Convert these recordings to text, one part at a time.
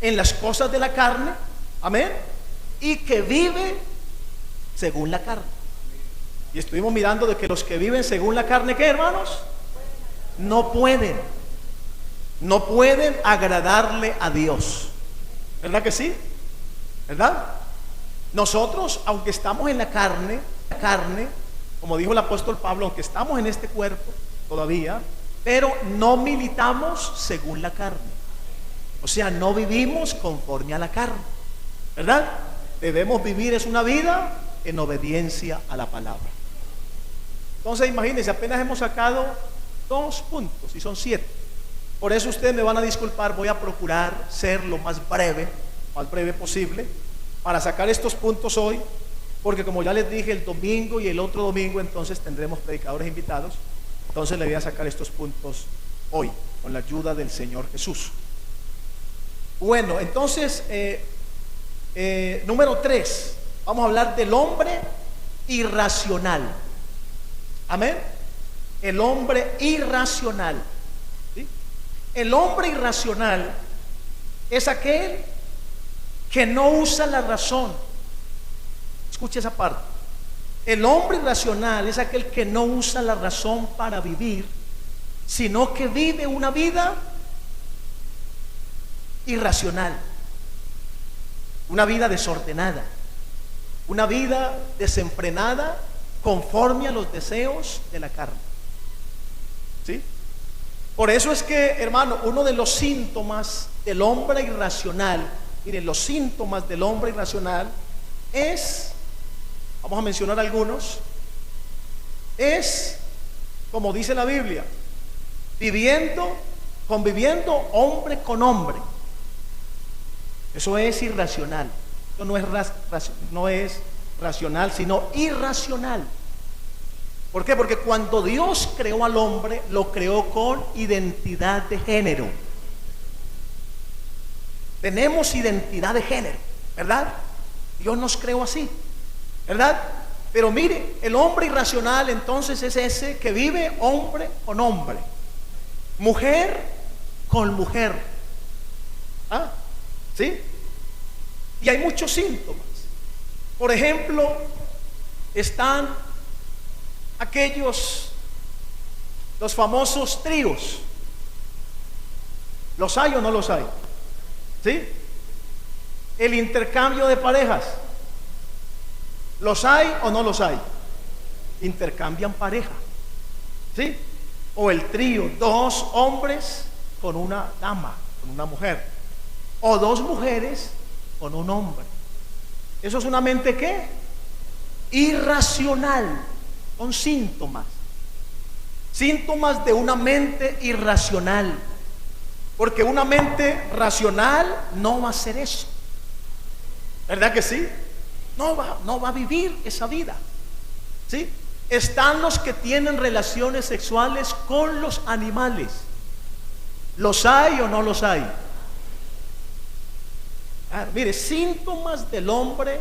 en las cosas de la carne, amén, y que vive según la carne. Y estuvimos mirando de que los que viven según la carne, ¿qué, hermanos? No pueden agradarle a Dios. ¿Verdad que sí? ¿Verdad? Nosotros, aunque estamos en la carne, como dijo el apóstol Pablo, aunque estamos en este cuerpo todavía, pero no militamos según la carne. O sea, no vivimos conforme a la carne, ¿verdad? Debemos vivir es una vida en obediencia a la palabra. Entonces imagínense, apenas hemos sacado 2 puntos y son 7. Por eso ustedes me van a disculpar, voy a procurar ser lo más breve posible para sacar estos puntos hoy, porque como ya les dije, el domingo y el otro domingo entonces tendremos predicadores invitados. Entonces le voy a sacar estos puntos hoy con la ayuda del Señor Jesús. Bueno, entonces número 3, vamos a hablar del hombre irracional. Amén. El hombre irracional, ¿sí? El hombre irracional es aquel que no usa la razón. Escuche esa parte. El hombre irracional es aquel que no usa la razón para vivir, sino que vive una vida irracional, una vida desordenada, una vida desenfrenada conforme a los deseos de la carne. ¿Sí? Por eso es que, hermano, uno de los síntomas del hombre irracional, miren, los síntomas del hombre irracional es, vamos a mencionar algunos, es, como dice la Biblia, conviviendo hombre con hombre. Eso es irracional. Eso no es racional, sino irracional. ¿Por qué? Porque cuando Dios creó al hombre, lo creó con identidad de género. Tenemos identidad de género, ¿verdad? Dios nos creó así, ¿verdad? Pero mire, el hombre irracional entonces es ese que vive hombre con hombre, mujer con mujer. ¿Ah? ¿Sí? Y hay muchos síntomas. Por ejemplo, están los famosos tríos. ¿Los hay o no los hay? ¿Sí? El intercambio de parejas. ¿Los hay o no los hay? Intercambian pareja. ¿Sí? O el trío, 2 hombres con una dama, con una mujer. O 2 mujeres con un hombre. Eso es una mente ¿qué? Irracional. Son síntomas de una mente irracional, porque una mente racional no va a hacer eso, ¿verdad que sí? No va a vivir esa vida, ¿sí? Están los que tienen relaciones sexuales con los animales. ¿Los hay o no los hay? Mire, síntomas del hombre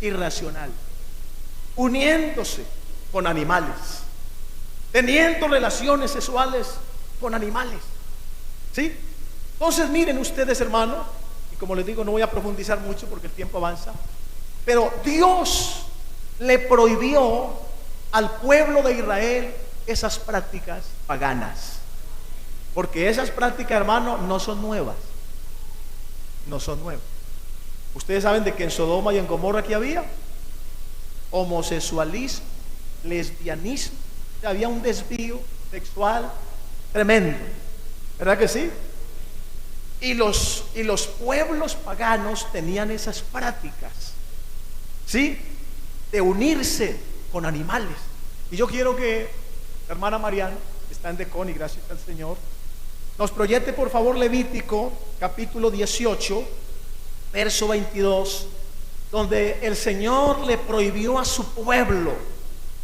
irracional: uniéndose con animales, teniendo relaciones sexuales con animales, ¿sí? Entonces miren ustedes, hermanos, y como les digo, no voy a profundizar mucho porque el tiempo avanza, pero Dios le prohibió al pueblo de Israel esas prácticas paganas, porque esas prácticas, hermanos, no son nuevas. Ustedes saben de que en Sodoma y en Gomorra ¿qué había? Homosexualismo, lesbianismo, había un desvío sexual tremendo, ¿verdad que sí? Y los pueblos paganos tenían esas prácticas, ¿sí? De unirse con animales. Y yo quiero que la hermana Mariana, que está en Decón, y gracias al Señor, nos proyecte por favor Levítico capítulo 18, verso 22, donde el Señor le prohibió a su pueblo,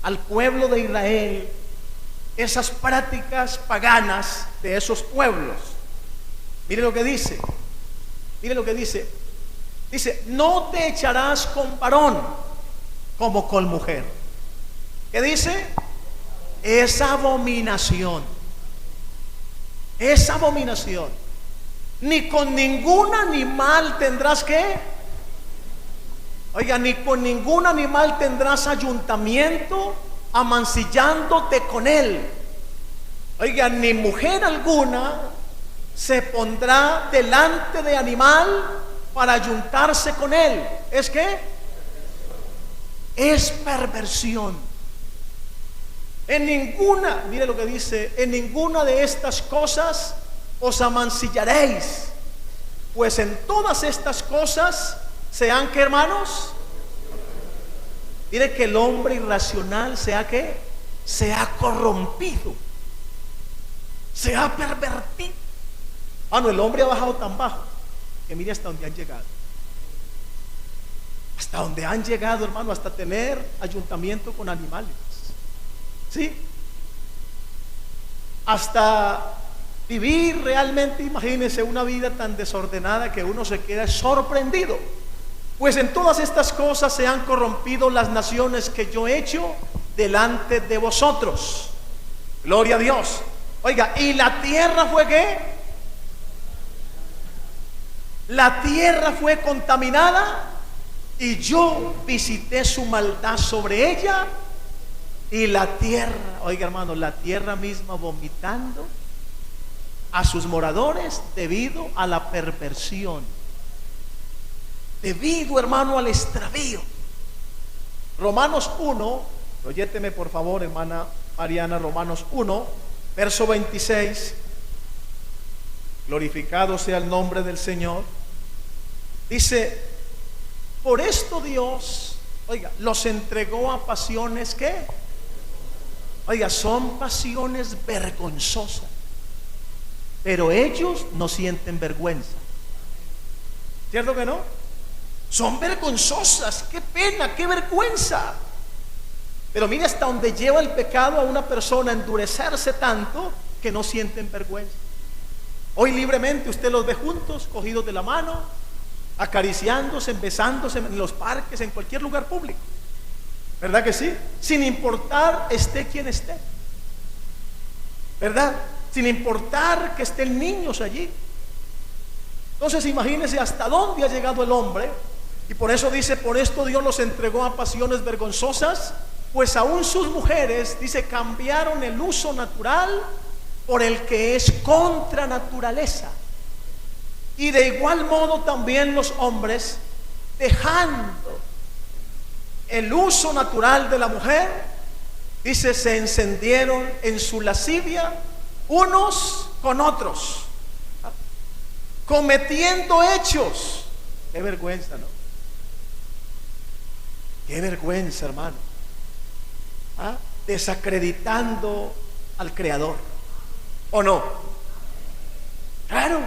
al pueblo de Israel, esas prácticas paganas de esos pueblos. Mire lo que dice. Dice: no te echarás con varón como con mujer. ¿Qué dice? Es abominación. Ni con ningún animal tendrás que, oiga, ni con ningún animal tendrás ayuntamiento, amancillándote con él. Oiga, ni mujer alguna se pondrá delante de animal para ayuntarse con él. ¿Es qué? Es perversión. En ninguna, mire lo que dice, en ninguna de estas cosas os amancillaréis, pues en todas estas cosas sean que, hermanos, mire que el hombre irracional sea que se ha corrompido, se ha pervertido. No, el hombre ha bajado tan bajo que mire hasta donde han llegado. Hasta donde han llegado, hermano, hasta tener ayuntamiento con animales. ¿Sí? Hasta vivir realmente, imagínense, una vida tan desordenada que uno se queda sorprendido. Pues en todas estas cosas se han corrompido las naciones que yo he hecho delante de vosotros. Gloria a Dios. Oiga, ¿y la tierra fue qué? La tierra fue contaminada y yo visité su maldad sobre ella. Y la tierra, oiga hermano, la tierra misma vomitando a sus moradores debido a la perversión, debido, hermano, al extravío. Romanos 1, proyécteme por favor, hermana Mariana, Romanos 1, verso 26. Glorificado sea el nombre del Señor. Dice: por esto Dios, oiga, los entregó a pasiones que, oiga, son pasiones vergonzosas, pero ellos no sienten vergüenza. ¿Cierto que no? Son vergonzosas. Qué pena, qué vergüenza. Pero mire hasta donde lleva el pecado a una persona a endurecerse tanto que no sienten vergüenza. Hoy libremente usted los ve juntos, cogidos de la mano, acariciándose, besándose en los parques, en cualquier lugar público. ¿Verdad que sí? Sin importar esté quien esté. ¿Verdad? Sin importar que estén niños allí. Entonces imagínense hasta dónde ha llegado el hombre. Y por eso dice: por esto Dios los entregó a pasiones vergonzosas, pues aún sus mujeres, dice, cambiaron el uso natural por el que es contra naturaleza. Y de igual modo también los hombres, dejando el uso natural de la mujer, dice, se encendieron en su lascivia unos con otros, cometiendo hechos. Qué vergüenza, ¿no? Qué vergüenza, hermano. Desacreditando al Creador, ¿o no? Claro,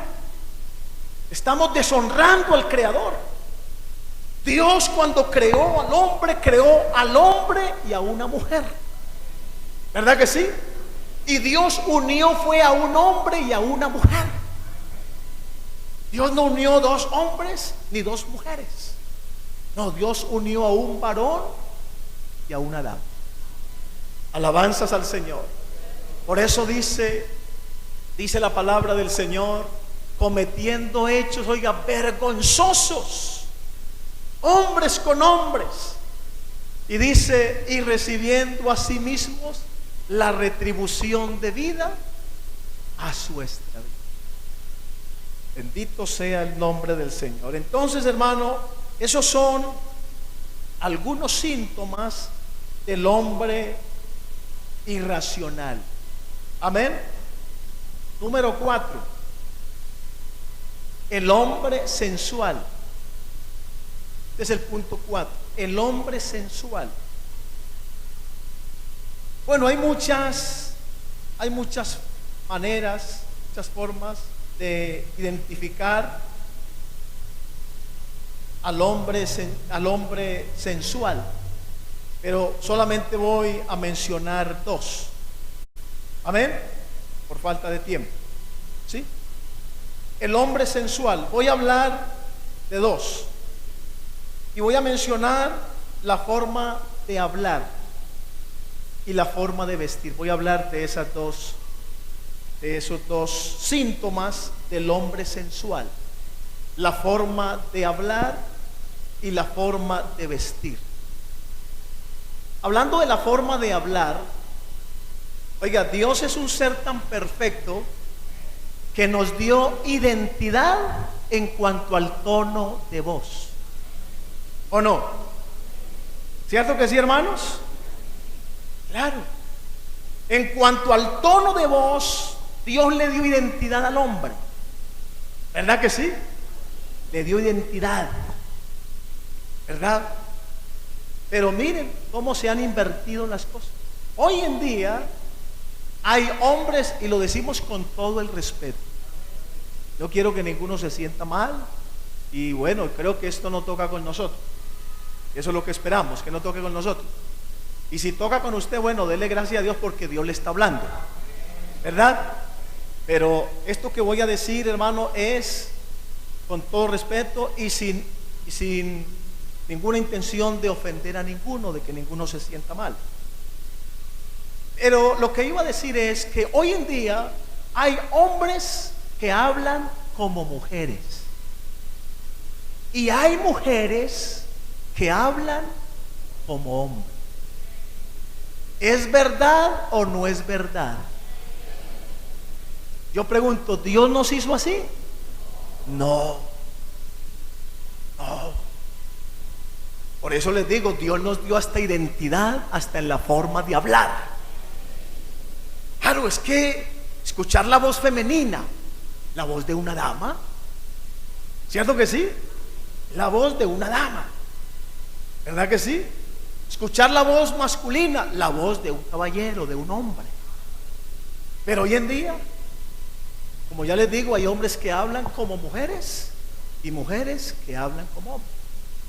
estamos deshonrando al Creador. Dios, cuando creó al hombre y a una mujer. ¿Verdad que sí? Y Dios unió fue a un hombre y a una mujer. Dios no unió dos hombres ni dos mujeres. No, Dios unió a un varón y a una dama. Alabanzas al Señor. Por eso dice la palabra del Señor, cometiendo hechos, oiga, vergonzosos, hombres con hombres. Y dice, y recibiendo a sí mismos la retribución debida a su extravío. Bendito sea el nombre del Señor. Entonces, hermano, esos son algunos síntomas del hombre irracional. Amén. Número 4, el hombre sensual. Este es el punto 4, el hombre sensual. Bueno, hay muchas maneras, muchas formas de identificar al hombre sensual, pero solamente voy a mencionar dos. Amén, por falta de tiempo. ¿Sí? El hombre sensual, voy a hablar de dos y voy a mencionar la forma de hablar y la forma de vestir. Voy a hablar de esas dos de esos dos síntomas del hombre sensual: la forma de hablar y la forma de vestir. Hablando de la forma de hablar, oiga, Dios es un ser tan perfecto que nos dio identidad en cuanto al tono de voz. ¿O no? ¿Cierto que sí, hermanos? Claro. En cuanto al tono de voz, Dios le dio identidad al hombre. ¿Verdad que sí? Le dio identidad. ¿Verdad? Pero miren cómo se han invertido las cosas. Hoy en día hay hombres, y lo decimos con todo el respeto, no quiero que ninguno se sienta mal, y bueno, creo que esto no toca con nosotros. Eso es lo que esperamos, que no toque con nosotros. Y si toca con usted, bueno, dele gracias a Dios porque Dios le está hablando, ¿verdad? Pero esto que voy a decir, hermano, es con todo respeto y sin ninguna intención de ofender a ninguno, de que ninguno se sienta mal. Pero lo que iba a decir es que hoy en día hay hombres que hablan como mujeres, y hay mujeres que hablan como hombres. ¿Es verdad o no es verdad? Yo pregunto, ¿Dios nos hizo así? No. No. Por eso les digo, Dios nos dio hasta identidad, hasta en la forma de hablar. Claro, es que escuchar la voz femenina, la voz de una dama, ¿cierto que sí? La voz de una dama, ¿verdad que sí? Escuchar la voz masculina, la voz de un caballero, de un hombre. Pero hoy en día, como ya les digo, hay hombres que hablan como mujeres y mujeres que hablan como hombres.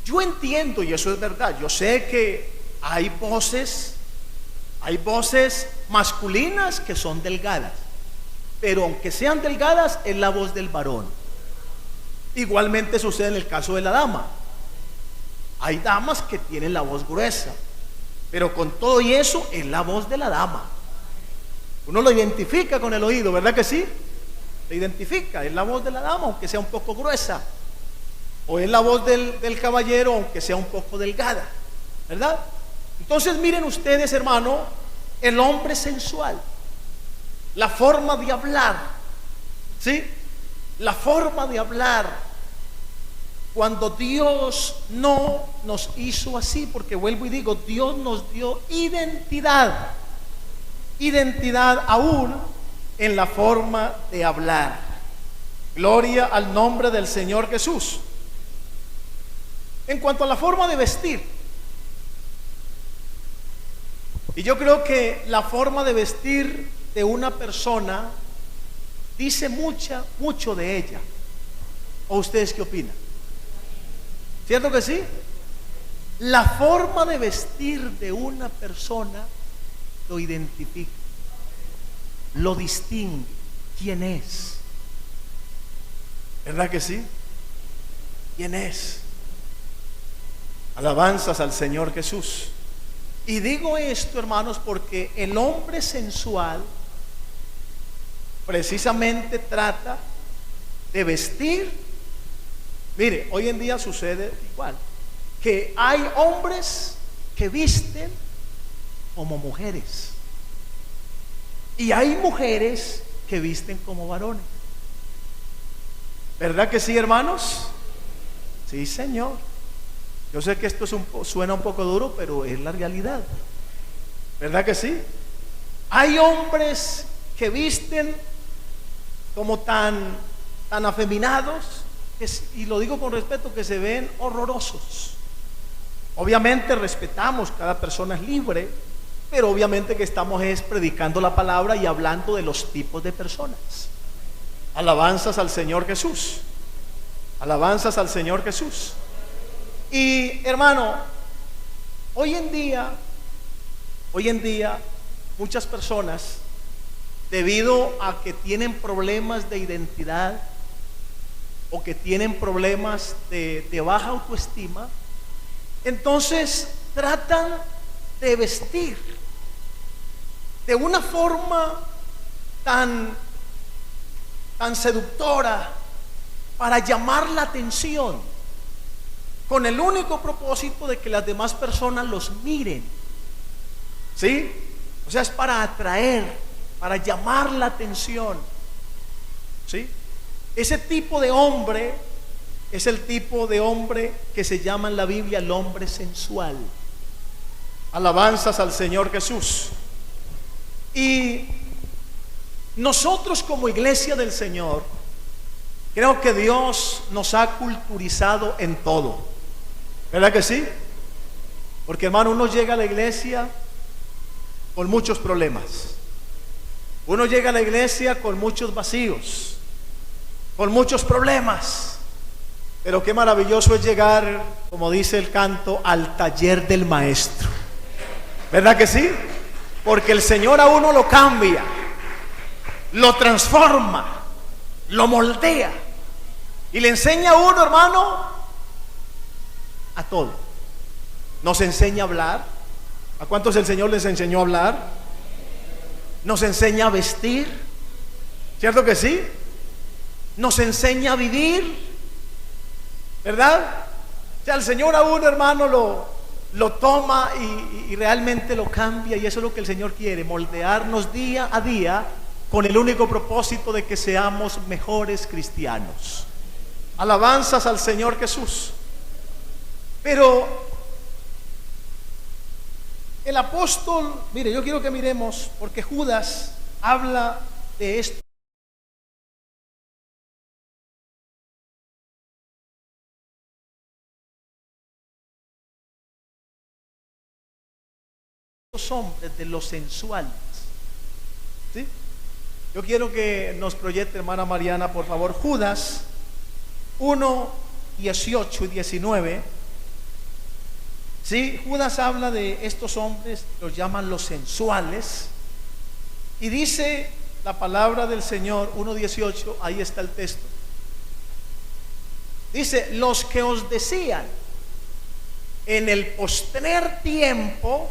Yo entiendo, y eso es verdad, yo sé que hay voces masculinas que son delgadas, pero aunque sean delgadas, es la voz del varón. Igualmente sucede en el caso de la dama. Hay damas que tienen la voz gruesa, pero con todo y eso es la voz de la dama. Uno lo identifica con el oído, ¿verdad que sí? Se identifica, es la voz de la dama, aunque sea un poco gruesa, o es la voz del caballero, aunque sea un poco delgada, ¿verdad? Entonces miren ustedes, hermano, el hombre sensual, la forma de hablar, ¿sí? La forma de hablar, cuando Dios no nos hizo así, porque vuelvo y digo, Dios nos dio identidad aún en la forma de hablar. Gloria al nombre del Señor Jesús. En cuanto a la forma de vestir, y yo creo que la forma de vestir de una persona dice mucho de ella. ¿O ustedes qué opinan? ¿Cierto que sí? La forma de vestir de una persona lo identifica, lo distingue, quién es. ¿Verdad que sí? ¿Quién es? Alabanzas al Señor Jesús. Y digo esto, hermanos, porque el hombre sensual precisamente trata de vestir. Mire, hoy en día sucede igual, que hay hombres que visten como mujeres, y hay mujeres que visten como varones. ¿Verdad que sí, hermanos? Sí, Señor. Yo sé que esto suena un poco duro, pero es la realidad. ¿Verdad que sí? Hay hombres que visten como tan afeminados, y lo digo con respeto, que se ven horrorosos. Obviamente respetamos, cada persona es libre, pero obviamente que estamos predicando la palabra y hablando de los tipos de personas. Alabanzas al Señor Jesús. Alabanzas al Señor Jesús. Y hermano, hoy en día muchas personas, debido a que tienen problemas de identidad o que tienen problemas de baja autoestima, entonces tratan de vestir de una forma tan tan seductora para llamar la atención, con el único propósito de que las demás personas los miren. ¿Sí? O sea, es para atraer, para llamar la atención. ¿Sí? Ese tipo de hombre es el tipo de hombre que se llama en la Biblia el hombre sensual. Alabanzas al Señor Jesús. Y nosotros como iglesia del Señor, creo que Dios nos ha culturizado en todo. ¿Verdad que sí? Porque, hermano, uno llega a la iglesia con muchos problemas. Uno llega a la iglesia con muchos vacíos, con muchos problemas. Pero qué maravilloso es llegar, como dice el canto, al taller del maestro. ¿Verdad que sí? Porque el Señor a uno lo cambia, lo transforma, lo moldea y le enseña a uno, hermano, a todo. Nos enseña a hablar. ¿A cuántos el Señor les enseñó a hablar? Nos enseña a vestir. ¿Cierto que sí? Nos enseña a vivir. ¿Verdad? O sea, el Señor a uno, hermano, lo toma y realmente lo cambia. Y eso es lo que el Señor quiere, moldearnos día a día, con el único propósito de que seamos mejores cristianos. Alabanzas al Señor Jesús. Pero el apóstol, mire, yo quiero que miremos, porque Judas habla de esto. Los hombres de los sensuales. ¿Sí? Yo quiero que nos proyecte, hermana Mariana, por favor, Judas 1, 18 y 19. Sí, Judas habla de estos hombres, los llaman los sensuales, y dice la palabra del Señor, 1:18, ahí está el texto. Dice: los que os decían, en el postrer tiempo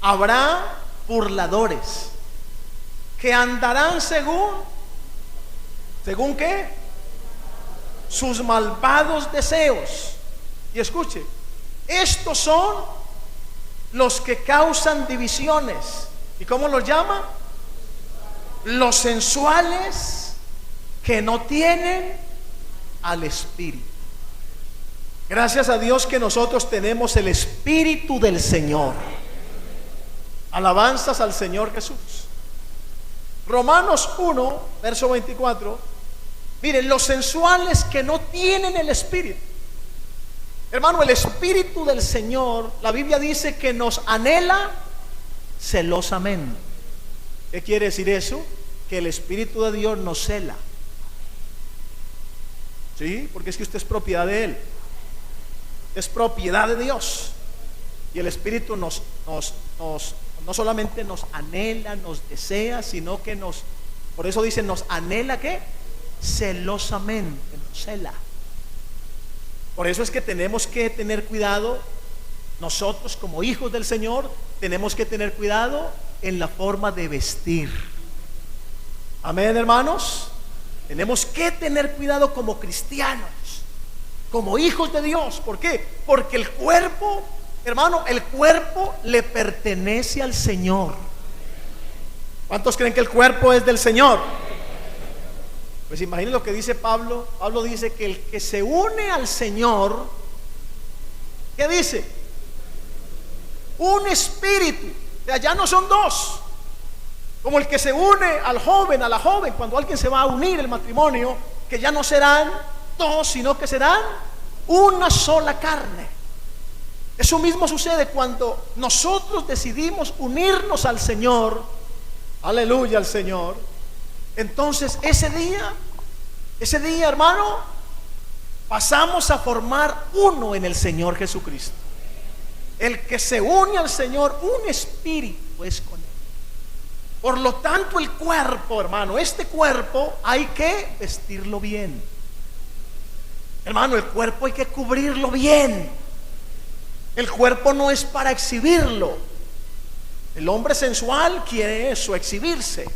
habrá burladores que andarán según ¿qué? Sus malvados deseos. Y escuche, estos son los que causan divisiones. ¿Y cómo los llama? Los sensuales que no tienen al Espíritu. Gracias a Dios que nosotros tenemos el Espíritu del Señor. Alabanzas al Señor Jesús. Romanos 1, verso 24. Miren, los sensuales que no tienen el Espíritu. Hermano, el Espíritu del Señor, la Biblia dice que nos anhela celosamente. ¿Qué quiere decir eso? Que el Espíritu de Dios nos cela. ¿Sí? Porque es que usted es propiedad de Él. Es propiedad de Dios. Y el Espíritu no solamente nos anhela, nos desea, sino que por eso dice, nos anhela, ¿qué? Celosamente, nos cela. Por eso es que tenemos que tener cuidado, nosotros como hijos del Señor, tenemos que tener cuidado en la forma de vestir. Amén, hermanos. Tenemos que tener cuidado como cristianos, como hijos de Dios. ¿Por qué? Porque el cuerpo, hermano, el cuerpo le pertenece al Señor. ¿Cuántos creen que el cuerpo es del Señor? Pues imaginen lo que dice Pablo. Pablo dice que el que se une al Señor, ¿qué dice? Un espíritu. O sea, ya no son dos. Como el que se une al joven, a la joven, cuando alguien se va a unir el matrimonio, que ya no serán dos, sino que serán una sola carne. Eso mismo sucede cuando nosotros decidimos unirnos al Señor. Aleluya al Señor. Entonces ese día, hermano, pasamos a formar uno en el Señor Jesucristo. El que se une al Señor, un espíritu es con Él. Por lo tanto, el cuerpo, hermano, este cuerpo hay que vestirlo bien. Hermano, el cuerpo hay que cubrirlo bien. El cuerpo no es para exhibirlo. El hombre sensual quiere eso, exhibirse,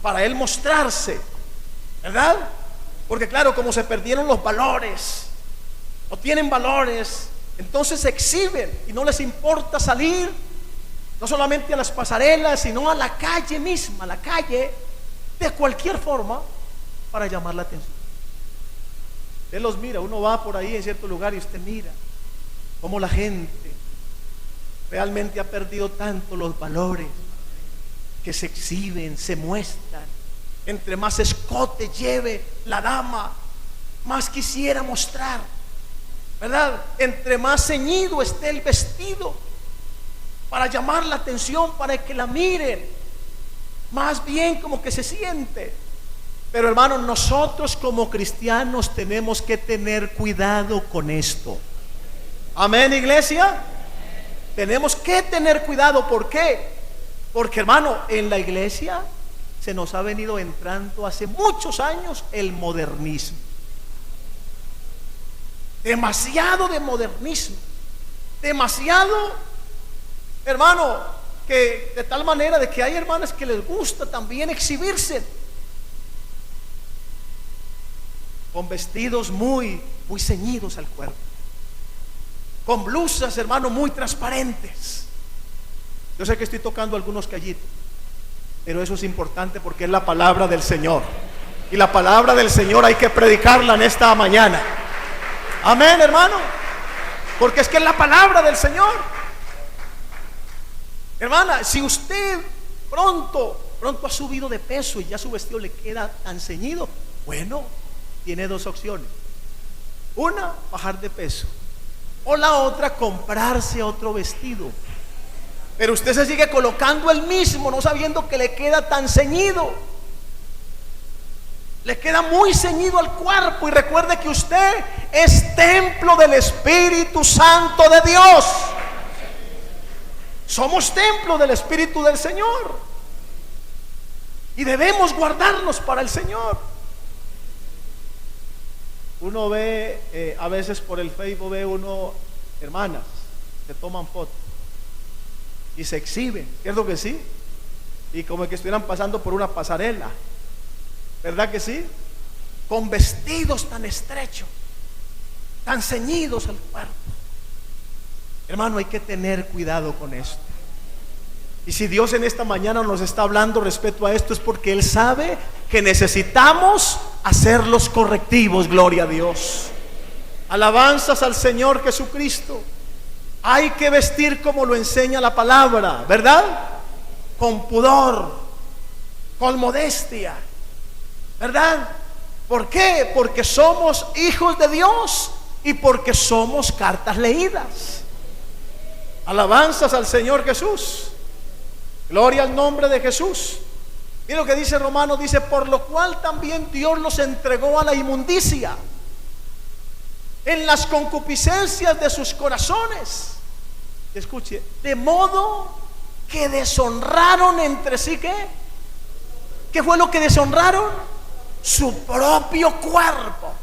para él mostrarse. ¿verdad? Porque claro, como se perdieron los valores, no tienen valores, entonces se exhiben y no les importa salir, no solamente a las pasarelas, sino a la calle misma, a la calle, de cualquier forma, para llamar la atención. Usted los mira, uno va por ahí en cierto lugar y usted mira cómo la gente realmente ha perdido tanto los valores, que se exhiben, se muestran. Entre más escote lleve la dama, más quisiera mostrar, ¿verdad? Entre más ceñido esté el vestido, para llamar la atención, para que la miren, más bien como que se siente. Pero hermanos, nosotros como cristianos tenemos que tener cuidado con esto. Amén, iglesia. Tenemos que tener cuidado. ¿Por qué? Porque hermano, en la iglesia se nos ha venido entrando hace muchos años el modernismo. Demasiado de modernismo. Demasiado, hermano, que de tal manera de que hay hermanas que les gusta también exhibirse con vestidos muy ceñidos al cuerpo, con blusas, hermano, muy transparentes. Yo sé que estoy tocando algunos callitos, pero eso es importante porque es la palabra del Señor, y la palabra del Señor hay que predicarla en esta mañana. Amén, hermano, porque es que es la palabra del Señor. Hermana, si usted pronto ha subido de peso y ya su vestido le queda tan ceñido, bueno, tiene dos opciones: una, bajar de peso, o la otra, comprarse otro vestido. Pero usted se sigue colocando el mismo, no sabiendo que le queda tan ceñido, le queda muy ceñido al cuerpo. Y recuerde que usted es templo del Espíritu Santo de Dios. Somos templo del Espíritu del Señor y debemos guardarnos para el Señor. Uno ve, a veces por el Facebook ve uno hermanas que toman fotos y se exhiben, ¿cierto que sí? Y como que estuvieran pasando por una pasarela, ¿verdad que sí? Con vestidos tan estrechos, tan ceñidos al cuerpo. Hermano, hay que tener cuidado con esto. Y si Dios en esta mañana nos está hablando respecto a esto, es porque Él sabe que necesitamos hacer los correctivos. Gloria a Dios. Alabanzas al Señor Jesucristo. Hay que vestir como lo enseña la palabra, ¿verdad? Con pudor, con modestia, ¿verdad? ¿Por qué? Porque somos hijos de Dios y porque somos cartas leídas. Alabanzas al Señor Jesús. Gloria al nombre de Jesús. Mira lo que dice Romanos, dice: por lo cual también Dios los entregó a la inmundicia en las concupiscencias de sus corazones. Escuche, de modo que deshonraron entre sí. ¿Qué fue lo que deshonraron? Su propio cuerpo.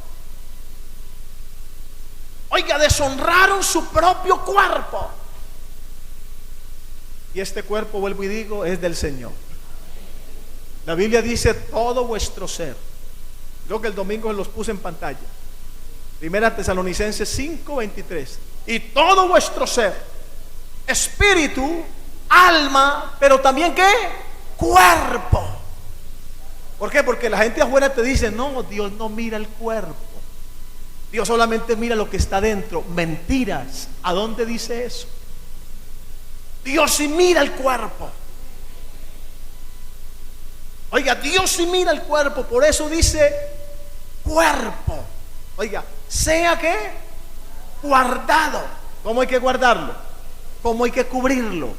Oiga, deshonraron su propio cuerpo. Y este cuerpo, vuelvo y digo, es del Señor. La Biblia dice: todo vuestro ser. Creo que el domingo los puse en pantalla. Primera Tesalonicenses 5:23. Y todo vuestro ser, espíritu, alma, pero también ¿qué? Cuerpo. ¿Por qué? Porque la gente afuera te dice: no, Dios no mira el cuerpo, Dios solamente mira lo que está dentro. Mentiras. ¿A dónde dice eso? Dios sí mira el cuerpo. Oiga, Dios sí mira el cuerpo. Por eso dice cuerpo. Oiga, sea que guardado. ¿Cómo hay que guardarlo? ¿Cómo hay que cubrirlo?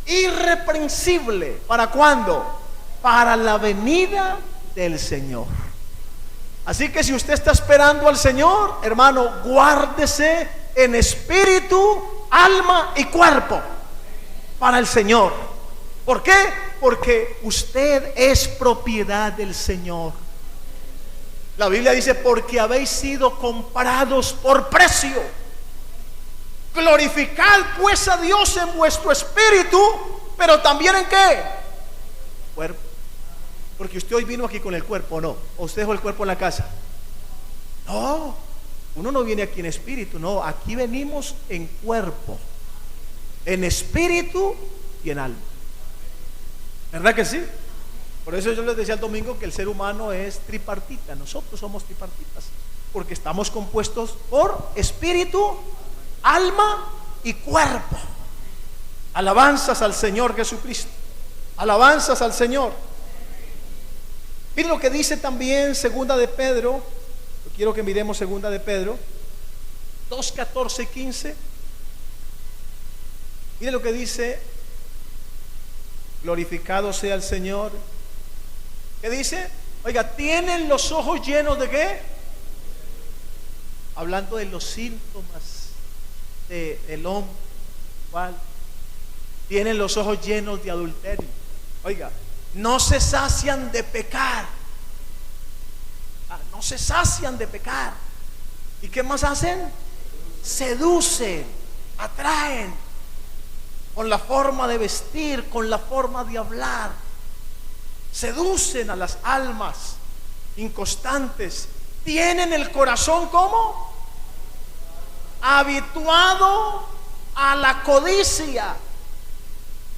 Irreprensible. ¿Para cuándo? Para la venida del Señor. Así que si usted está esperando al Señor, hermano, guárdese en espíritu, alma y cuerpo para el Señor. ¿Por qué? Porque usted es propiedad del Señor. La Biblia dice: porque habéis sido comprados por precio. Glorificad pues a Dios en vuestro espíritu, pero también ¿en qué? Cuerpo. Porque usted hoy vino aquí con el cuerpo, ¿o no? ¿O usted dejó el cuerpo en la casa? No, uno no viene aquí en espíritu, no, aquí venimos en cuerpo, en espíritu y en alma. ¿Verdad que sí? Por eso yo les decía el domingo que el ser humano es tripartita. Nosotros somos tripartitas porque estamos compuestos por espíritu, alma y cuerpo. Alabanzas al Señor Jesucristo. Alabanzas al Señor. Miren lo que dice también segunda de Pedro. Yo quiero que miremos segunda de Pedro 2, 14 y 15. Miren lo que dice. Glorificado sea el Señor. ¿Qué dice? Oiga, ¿tienen los ojos llenos de qué? Hablando de los síntomas del hombre. ¿Cuál? Tienen los ojos llenos de adulterio. Oiga, no se sacian de pecar. No se sacian de pecar. ¿Y qué más hacen? Seducen, atraen, con la forma de vestir, con la forma de hablar. Seducen a las almas inconstantes. Tienen el corazón como habituado a la codicia,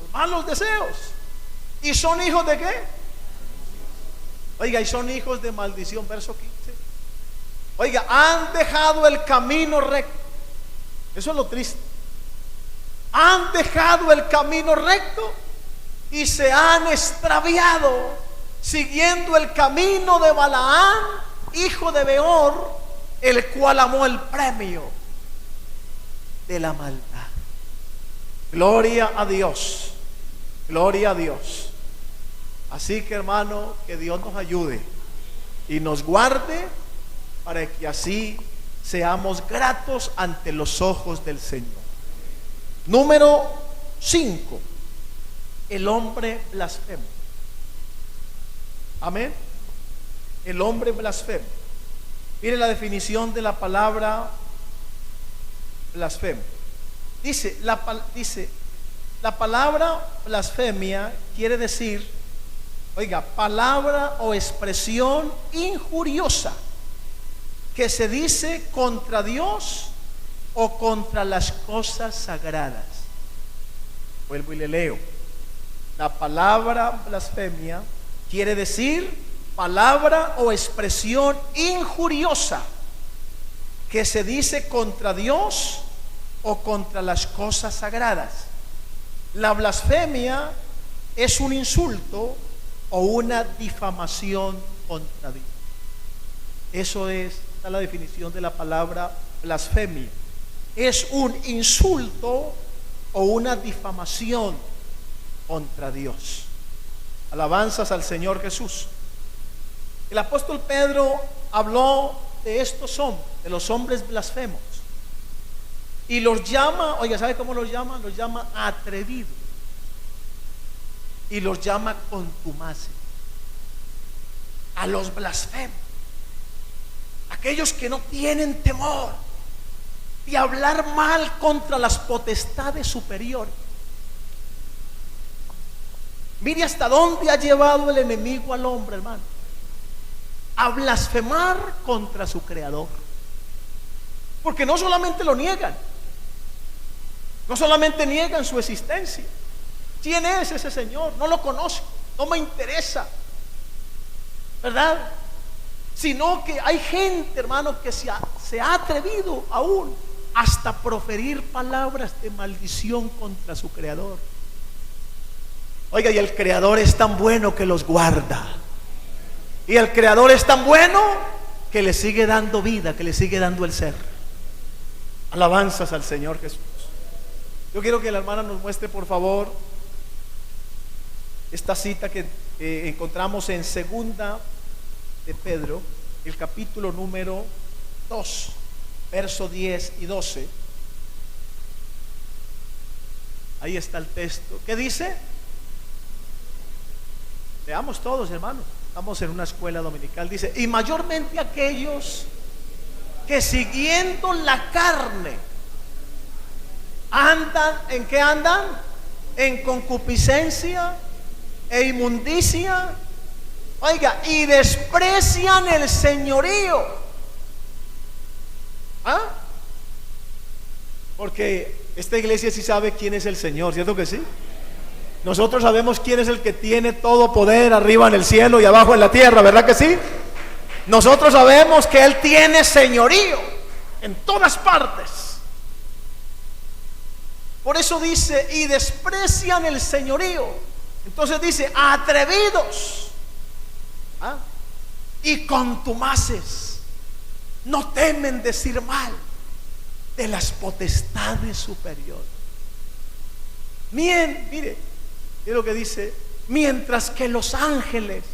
los malos deseos. ¿Y son hijos de qué? Oiga, y son hijos de maldición. Verso 15. Oiga, han dejado el camino recto. Eso es lo triste. Han dejado el camino recto y se han extraviado siguiendo el camino de Balaán, hijo de Beor, el cual amó el premio de la maldad. Gloria a Dios. Gloria a Dios. Así que, hermano, que Dios nos ayude y nos guarde para que así seamos gratos ante los ojos del Señor. Número 5. El hombre blasfemo. Amén. El hombre blasfemo. Mire la definición de la palabra blasfemo. Dice la palabra blasfemia quiere decir, oiga, palabra o expresión injuriosa que se dice contra Dios o contra las cosas sagradas. Vuelvo y le leo. La palabra blasfemia quiere decir palabra o expresión injuriosa que se dice contra Dios o contra las cosas sagradas. La blasfemia es un insulto o una difamación contra Dios. Eso es la definición de la palabra blasfemia. Es un insulto o una difamación contra Dios. Alabanzas al Señor Jesús. El apóstol Pedro habló de estos hombres, de los hombres blasfemos, y los llama, oiga, ¿sabe cómo los llama? Los llama atrevidos y los llama contumaces. A los blasfemos, aquellos que no tienen temor de hablar mal contra las potestades superiores. Mire hasta dónde ha llevado el enemigo al hombre, hermano, a blasfemar contra su creador. Porque no solamente lo niegan, no solamente niegan su existencia. ¿Quién es ese Señor? No lo conozco, no me interesa, ¿verdad? Sino que hay gente, hermano, que se ha atrevido aún hasta proferir palabras de maldición contra su creador. Oiga, y el creador es tan bueno que los guarda. Y el creador es tan bueno que le sigue dando vida, que le sigue dando el ser. Alabanzas al Señor Jesús. Yo quiero que la hermana nos muestre, por favor, esta cita que encontramos en segunda de Pedro, el capítulo número 2, verso 10 y 12. Ahí está el texto. ¿Qué dice? Leamos todos, hermanos. Estamos en una escuela dominical. Dice: y mayormente aquellos que siguiendo la carne andan, ¿en qué andan? En concupiscencia e inmundicia Oiga, y desprecian el señorío. ¿Ah? Porque esta iglesia sí sabe quién es el Señor, ¿cierto que sí? Nosotros sabemos quién es el que tiene todo poder arriba en el cielo y abajo en la tierra, ¿verdad que sí? Nosotros sabemos que Él tiene señorío en todas partes. Por eso dice, y desprecian el señorío. Entonces dice, atrevidos, ¿ah?, y contumaces, no temen decir mal de las potestades superiores. Mire lo que dice, mientras que los ángeles,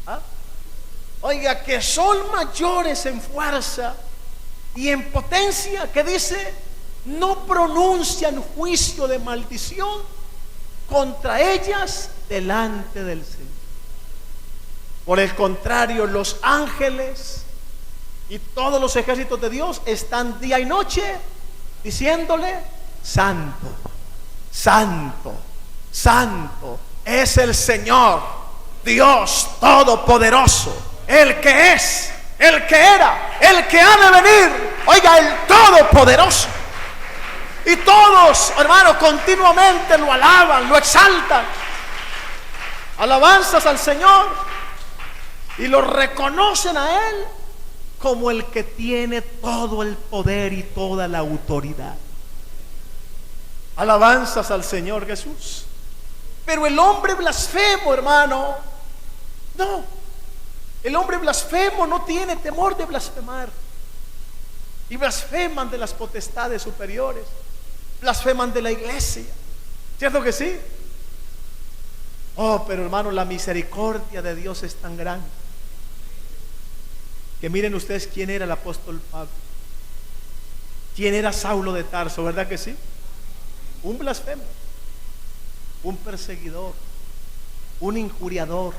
¿ah?, oiga, que son mayores en fuerza y en potencia, que dice, no pronuncian juicio de maldición contra ellas delante del Señor. Por el contrario, los ángeles y todos los ejércitos de Dios están día y noche diciéndole, santo, santo, santo es el Señor Dios Todopoderoso, el que es, el que era, el que ha de venir. Oiga, el Todopoderoso. Y todos, hermanos, continuamente lo alaban, lo exaltan. Alabanzas al Señor. Y lo reconocen a Él como el que tiene todo el poder y toda la autoridad. Alabanzas al Señor Jesús. Pero el hombre blasfemo, hermano, no. El hombre blasfemo no tiene temor de blasfemar. Y blasfeman de las potestades superiores. Blasfeman de la iglesia. ¿Cierto que sí? Oh, pero hermano, la misericordia de Dios es tan grande que miren ustedes quién era el apóstol Pablo, quién era Saulo de Tarso, ¿verdad que sí? Un blasfemo, un perseguidor, un injuriador,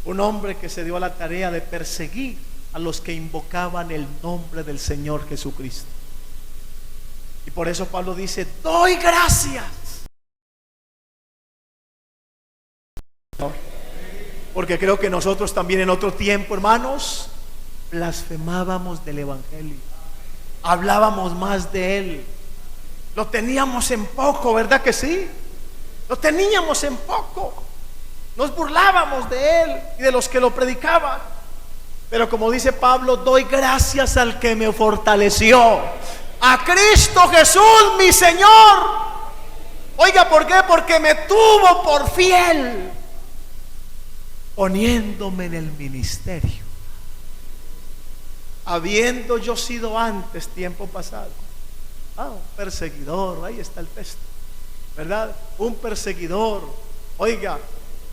un hombre que se dio a la tarea de perseguir a los que invocaban el nombre del Señor Jesucristo. Y por eso Pablo dice, doy gracias, porque creo que nosotros también en otro tiempo, hermanos, blasfemábamos del Evangelio, hablábamos más de Él, lo teníamos en poco, ¿verdad que sí? Lo teníamos en poco, nos burlábamos de Él y de los que lo predicaban. Pero como dice Pablo, doy gracias al que me fortaleció, a Cristo Jesús mi Señor. Oiga, ¿por qué? Porque me tuvo por fiel, poniéndome en el ministerio, habiendo yo sido antes, tiempo pasado, un perseguidor. Ahí está el texto, ¿verdad? Un perseguidor. Oiga,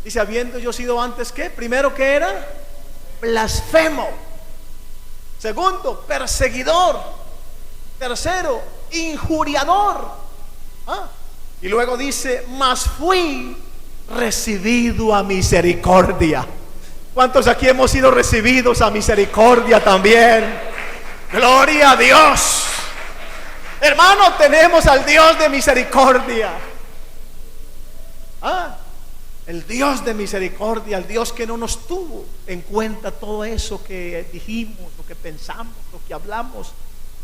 dice, habiendo yo sido antes, ¿qué? Primero, ¿qué era? Blasfemo. Segundo, perseguidor. Tercero, injuriador. Y luego dice, mas fui recibido a misericordia. ¿Cuántos aquí hemos sido recibidos a misericordia también? Gloria a Dios. Hermano, tenemos al Dios de misericordia. El Dios de misericordia, el Dios que no nos tuvo en cuenta todo eso que dijimos, lo que pensamos, lo que hablamos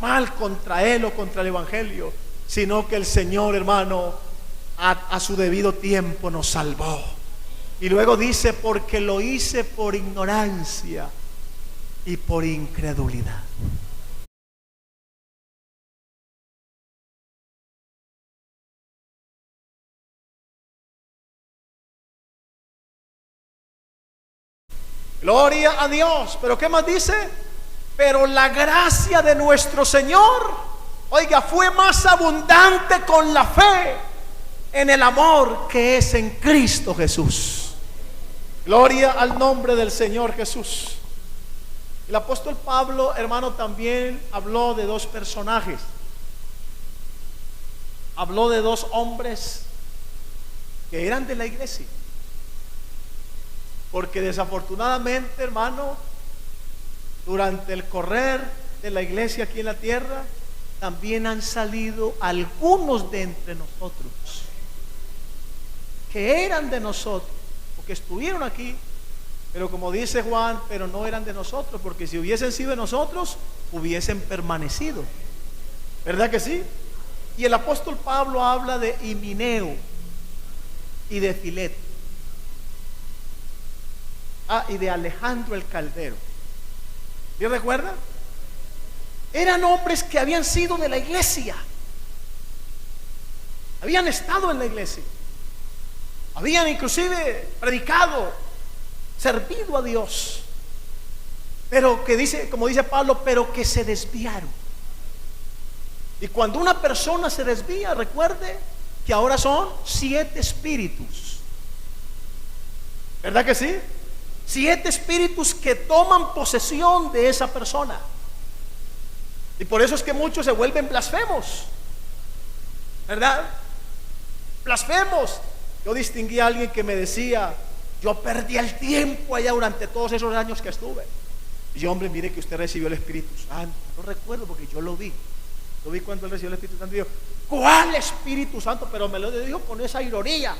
mal contra Él o contra el Evangelio, sino que el Señor, hermano, a su debido tiempo nos salvó. Y luego dice, porque lo hice por ignorancia y por incredulidad. Gloria a Dios. Pero ¿qué más dice? Pero la gracia de nuestro Señor, oiga, fue más abundante con la fe en el amor que es en Cristo Jesús. Gloria al nombre del Señor Jesús. El apóstol Pablo, hermano, también habló de dos personajes. Habló de dos hombres que eran de la iglesia. Porque desafortunadamente, hermano, durante el correr de la iglesia aquí en la tierra, también han salido algunos de entre nosotros que eran de nosotros, o que estuvieron aquí, Pero como dice Juan, pero no eran de nosotros, porque si hubiesen sido de nosotros, hubiesen permanecido. ¿Verdad que sí? Y el apóstol Pablo habla de Himeneo y de Fileto. Y de Alejandro el Caldero. ¿Sí recuerdan? Eran hombres que habían sido de la iglesia. Habían estado en la iglesia. Habían inclusive predicado, servido a Dios. Pero que dice, como dice Pablo, pero que se desviaron. Y cuando una persona se desvía, recuerde que ahora son 7 espíritus. ¿Verdad que sí? 7 espíritus que toman posesión de esa persona. Y por eso es que muchos se vuelven blasfemos. ¿Verdad? Blasfemos. Yo distinguí a alguien que me decía: yo perdí el tiempo allá durante todos esos años que estuve. Y yo, hombre, mire que usted recibió el Espíritu Santo. No recuerdo porque yo lo vi. Lo vi cuando él recibió el Espíritu Santo. Y yo: ¿cuál Espíritu Santo? Pero me lo dijo con esa ironía.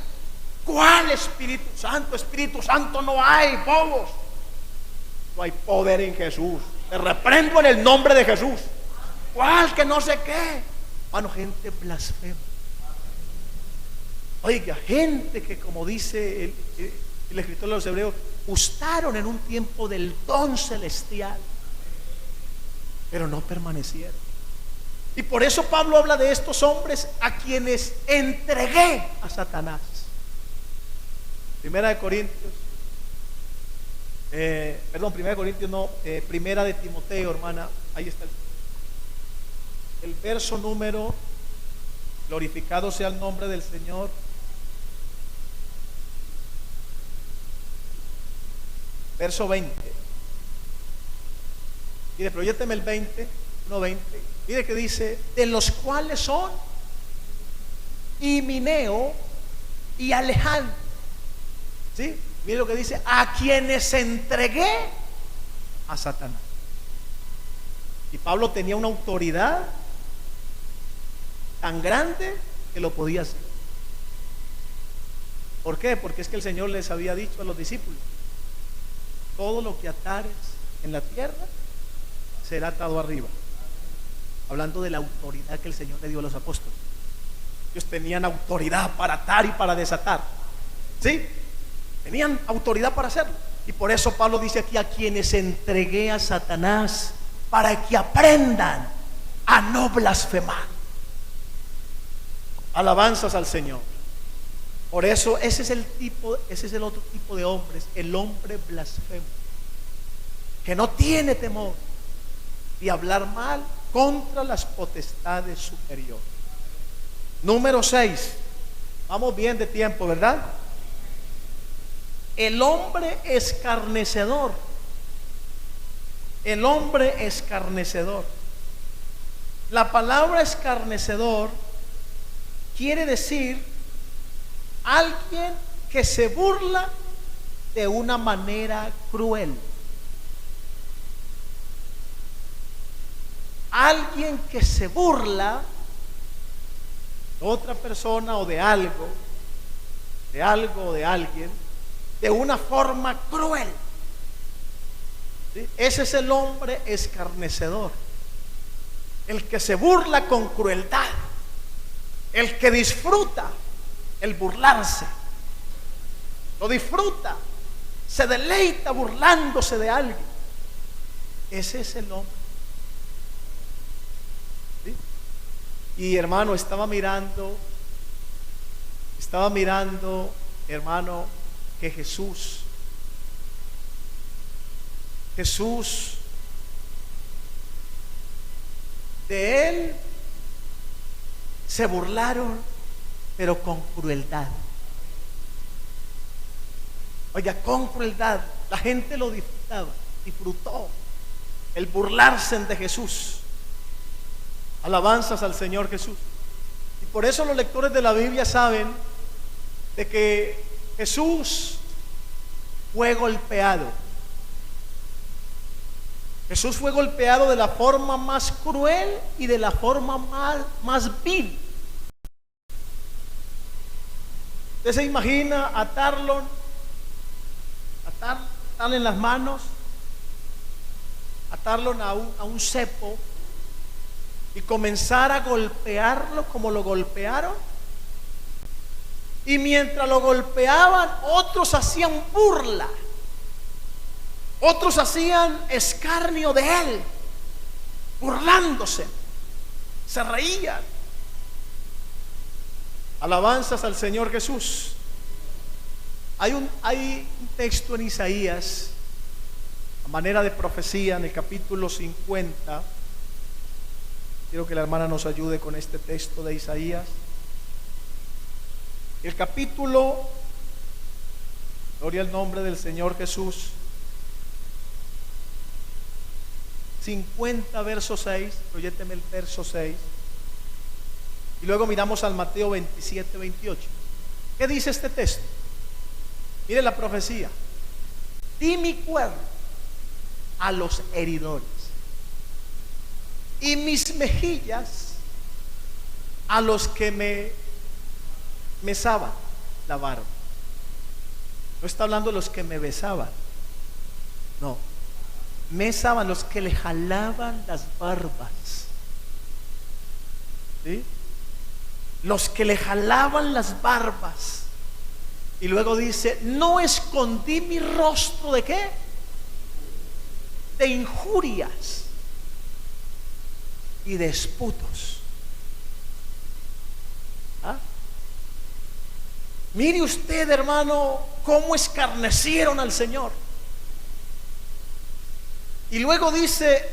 ¿Cuál Espíritu Santo? Espíritu Santo no hay, bobos. No hay poder en Jesús. Te reprendo en el nombre de Jesús. ¿Cuál? Que no sé qué. Mano, gente blasfema. Oiga, gente que, como dice el escritor de los Hebreos, gustaron en un tiempo del don celestial, pero no permanecieron. Y por eso Pablo habla de estos hombres a quienes entregué a Satanás. Primera de Corintios, Primera de Timoteo, hermana, ahí está el verso número, glorificado sea el nombre del Señor. Verso 20. Mire, proyécteme el 20, 1:20. Mire que dice: de los cuales son Himeneo y Alejandro. ¿Sí? Mire lo que dice: a quienes entregué a Satanás. Y Pablo tenía una autoridad tan grande que lo podía hacer. ¿Por qué? Porque es que el Señor les había dicho a los discípulos: todo lo que atares en la tierra será atado arriba. Hablando de la autoridad que el Señor le dio a los apóstoles. Ellos tenían autoridad para atar y para desatar. ¿Sí? Tenían autoridad para hacerlo. Y por eso Pablo dice aquí: a quienes entregué a Satanás, para que aprendan a no blasfemar. Alabanzas al Señor. Por eso ese es el otro tipo de hombres, el hombre blasfemo, que no tiene temor de hablar mal contra las potestades superiores. Número 6. Vamos bien de tiempo, ¿verdad? El hombre escarnecedor. El hombre escarnecedor. La palabra escarnecedor quiere decir alguien que se burla de una manera cruel. Alguien que se burla de otra persona o de algo o de alguien de una forma cruel. ¿Sí? Ese es el hombre escarnecedor. El que se burla con crueldad. El que disfruta el burlarse. Lo disfruta. Se deleita burlándose de alguien. Ese es el hombre. ¿Sí? Y hermano, estaba mirando, hermano, que Jesús de él se burlaron, pero con crueldad. Oiga, con crueldad. La gente lo disfrutó el burlarse de Jesús. Alabanzas al Señor Jesús. Y por eso los lectores de la Biblia saben de que Jesús fue golpeado. Jesús fue golpeado de la forma más cruel y de la forma más vil. Usted se imagina atarlo atarle en las manos, atarlo a un cepo y comenzar a golpearlo como lo golpearon. Y mientras lo golpeaban, otros hacían burla, otros hacían escarnio de él, burlándose, se reían. Alabanzas al Señor Jesús. Hay un texto en Isaías, a manera de profecía, en el capítulo 50. Quiero que la hermana nos ayude con este texto de Isaías. El capítulo, gloria al nombre del Señor Jesús, 50 verso 6, proyécteme el verso 6. Y luego miramos al Mateo 27, 28. ¿Qué dice este texto? Mire la profecía. Di mi cuerno a los heridores y mis mejillas a los que me mesaban la barba. No está hablando de los que me besaban, no, mesaban, los que le jalaban las barbas, ¿sí? Los que le jalaban las barbas. Y luego dice: no escondí mi rostro de ¿qué? De injurias y de disputos. ¿Ah? Mire usted, hermano, cómo escarnecieron al Señor. Y luego dice,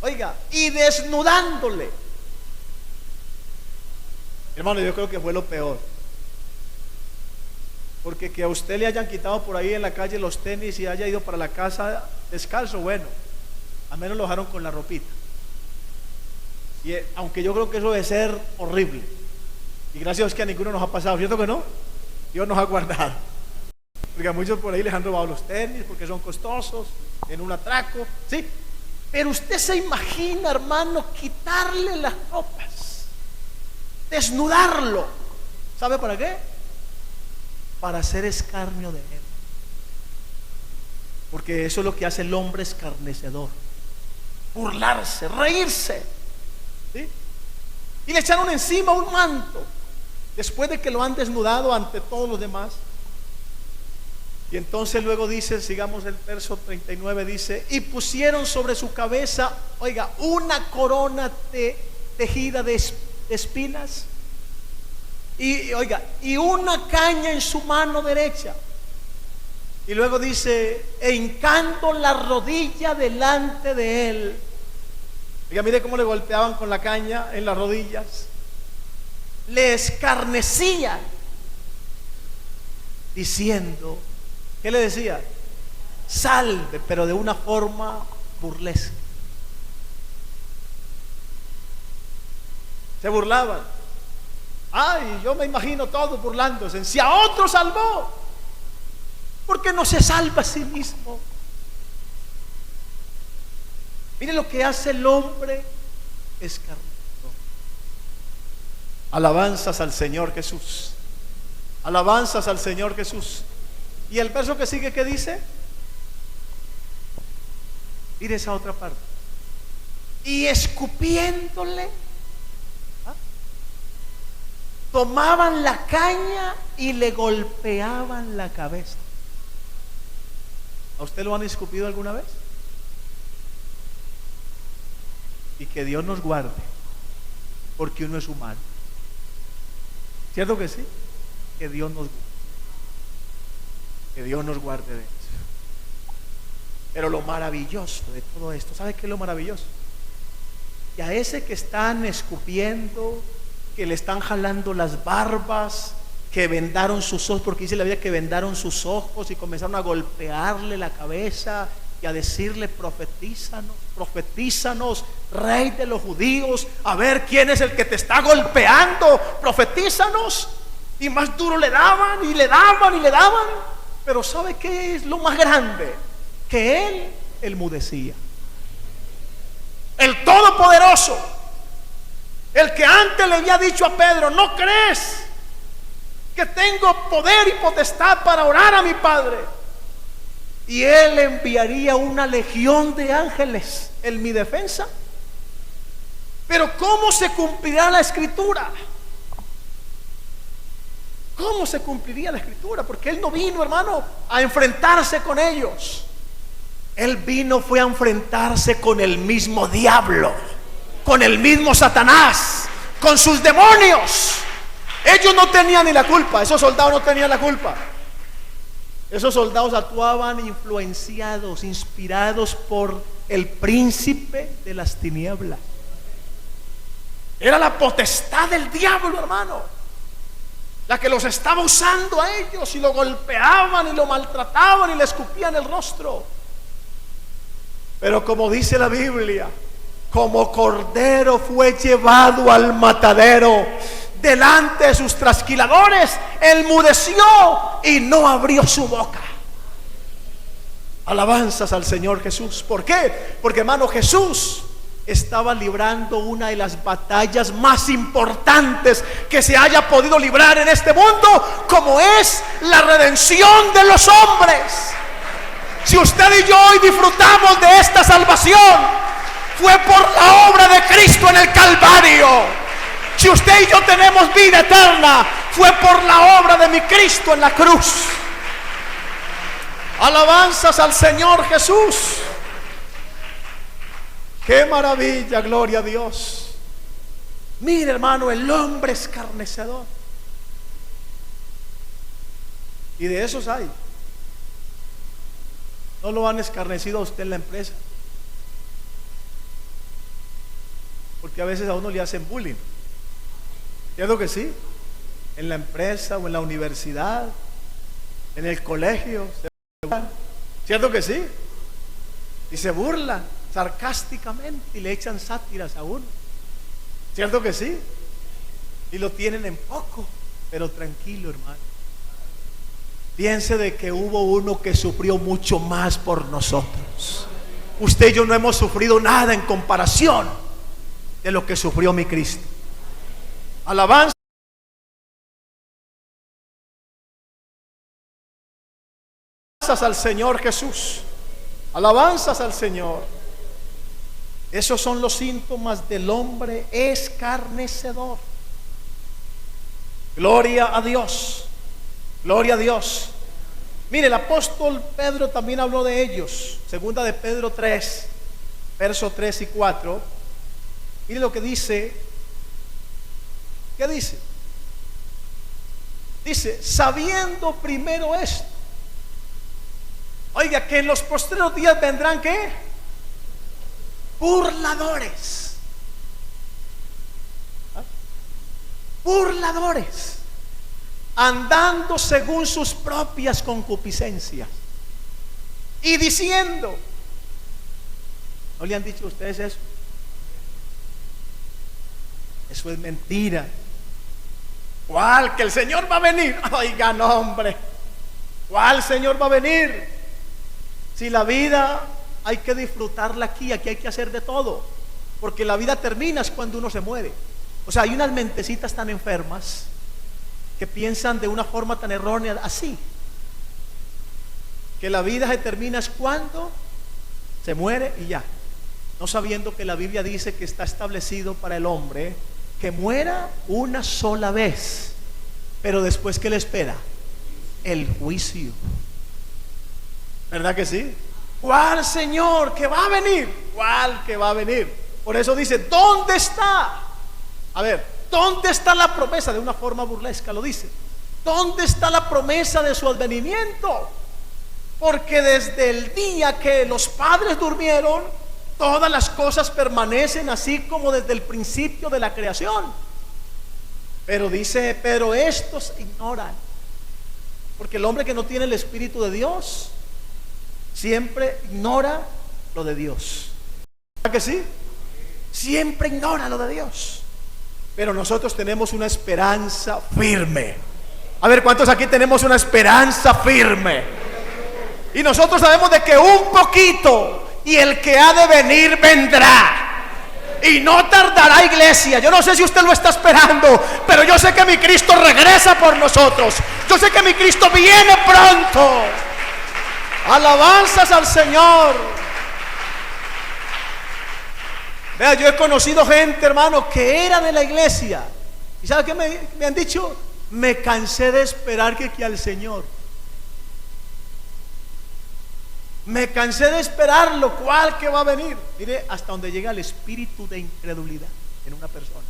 oiga, y desnudándole. Hermano, yo creo que fue lo peor. Porque que a usted le hayan quitado por ahí en la calle los tenis y haya ido para la casa descalzo, bueno, al menos lo dejaron con la ropita. Y aunque yo creo que eso debe ser horrible. Y gracias a Dios que a ninguno nos ha pasado, ¿cierto que no? Dios nos ha guardado. Porque a muchos por ahí les han robado los tenis porque son costosos, en un atraco, ¿sí? Pero usted se imagina, hermano, quitarle las ropas, desnudarlo. ¿Sabe para qué? Para hacer escarnio de él. Porque eso es lo que hace el hombre escarnecedor: burlarse, reírse, ¿sí? Y le echaron encima un manto después de que lo han desnudado ante todos los demás. Y entonces luego dice, sigamos el verso 39, dice: y pusieron sobre su cabeza, oiga, una corona tejida de espinas, y oiga, y una caña en su mano derecha. Y luego dice: e hincando la rodilla delante de él. Oiga, mire cómo le golpeaban con la caña en las rodillas. Le escarnecían, diciendo, ¿qué le decía? Salve, pero de una forma burlesca. Se burlaban. Ay, yo me imagino todos burlándose. Si a otro salvó, ¿por qué no se salva a sí mismo? Mire lo que hace el hombre escarnecedor. Alabanzas al Señor Jesús. Alabanzas al Señor Jesús. Y el verso que sigue, ¿qué dice? Mire esa otra parte. Y escupiéndole, ¿ah?, tomaban la caña y le golpeaban la cabeza. ¿A usted lo han escupido alguna vez? Y que Dios nos guarde, porque uno es humano. ¿Cierto que sí? Que Dios nos guarde. Que Dios nos guarde de eso. Pero lo maravilloso de todo esto, ¿sabe qué es lo maravilloso? Que a ese que están escupiendo, que le están jalando las barbas, que vendaron sus ojos, porque dice la Biblia que vendaron sus ojos y comenzaron a golpearle la cabeza y a decirle: profetízanos, profetízanos, Rey de los judíos, a ver quién es el que te está golpeando, profetízanos. Y más duro le daban y le daban y le daban. Pero ¿sabe qué es lo más grande? Que él enmudecía. El Todopoderoso, el que antes le había dicho a Pedro: ¿no crees que tengo poder y potestad para orar a mi Padre? y Él enviaría una legión de ángeles en mi defensa. Pero ¿cómo se cumplirá la escritura? ¿Cómo se cumpliría la escritura? Porque Él no vino, hermano, a enfrentarse con ellos. Él vino fue a enfrentarse con el mismo diablo, con el mismo Satanás, con sus demonios. Ellos no tenían ni la culpa, esos soldados no tenían la culpa. Esos soldados actuaban influenciados, inspirados por el príncipe de las tinieblas. Era la potestad del diablo, hermano, la que los estaba usando a ellos, y lo golpeaban y lo maltrataban y le escupían el rostro. Pero como dice la Biblia, como cordero fue llevado al matadero, delante de sus trasquiladores enmudeció y no abrió su boca. Alabanzas al Señor Jesús. ¿Por qué? Porque, hermano, Jesús estaba librando una de las batallas más importantes que se haya podido librar en este mundo, como es la redención de los hombres. Si usted y yo hoy disfrutamos de esta salvación, fue por la obra de Cristo en el Calvario. Si usted y yo tenemos vida eterna, fue por la obra de mi Cristo en la cruz. Alabanzas al Señor Jesús. Qué maravilla, gloria a Dios. Mire, hermano, el hombre escarnecedor, y de esos hay. ¿No lo han escarnecido a usted en la empresa? Porque a veces a uno le hacen bullying. ¿Cierto que sí? En la empresa o en la universidad, en el colegio, ¿cierto que sí? Y se burlan sarcásticamente y le echan sátiras a uno. ¿Cierto que sí? Y lo tienen en poco. Pero tranquilo, hermano, piense de que hubo uno que sufrió mucho más por nosotros. Usted y yo no hemos sufrido nada en comparación de lo que sufrió mi Cristo. Alabanza al Señor Jesús. Alabanzas al Señor. Esos son los síntomas del hombre escarnecedor. Gloria a Dios. Gloria a Dios. Mire, el apóstol Pedro también habló de ellos. Segunda de Pedro 3, versos 3 y 4. Mire lo que dice. ¿Qué dice? Dice, sabiendo primero esto. Oiga, que en los postreros días vendrán, ¿qué? Burladores. ¿Ah? Burladores, andando según sus propias concupiscencias, y diciendo. ¿No le han dicho a ustedes eso? Eso es mentira. ¿Cuál? Que el Señor va a venir. Oiga, no, hombre. ¿Cuál Señor va a venir? Si la vida hay que disfrutarla aquí hay que hacer de todo. Porque la vida termina es cuando uno se muere. O sea, hay unas mentecitas tan enfermas que piensan de una forma tan errónea así, que la vida se termina es cuando se muere y ya, no sabiendo que la Biblia dice que está establecido para el hombre que muera una sola vez, pero después, ¿qué le espera? El juicio. ¿Verdad que sí? ¿Cuál Señor que va a venir? ¿Cuál que va a venir? Por eso dice, ¿dónde está? A ver, ¿dónde está la promesa? De una forma burlesca lo dice. ¿Dónde está la promesa de su advenimiento? Porque desde el día que los padres durmieron, todas las cosas permanecen así como desde el principio de la creación. Pero dice, pero estos ignoran. Porque el hombre que no tiene el Espíritu de Dios siempre ignora lo de Dios. ¿Verdad que sí? Siempre ignora lo de Dios. Pero nosotros tenemos una esperanza firme. A ver, ¿cuántos aquí tenemos una esperanza firme? Y nosotros sabemos de que un poquito y el que ha de venir vendrá. Y no tardará, iglesia. Yo no sé si usted lo está esperando, pero yo sé que mi Cristo regresa por nosotros. Yo sé que mi Cristo viene pronto. Alabanzas al Señor. Vea, yo he conocido gente, hermano, que era de la iglesia. ¿Y sabe qué me han dicho? Me cansé de esperar que al Señor. Me cansé de esperar lo cual que va a venir. Mire, hasta donde llega el espíritu de incredulidad en una persona.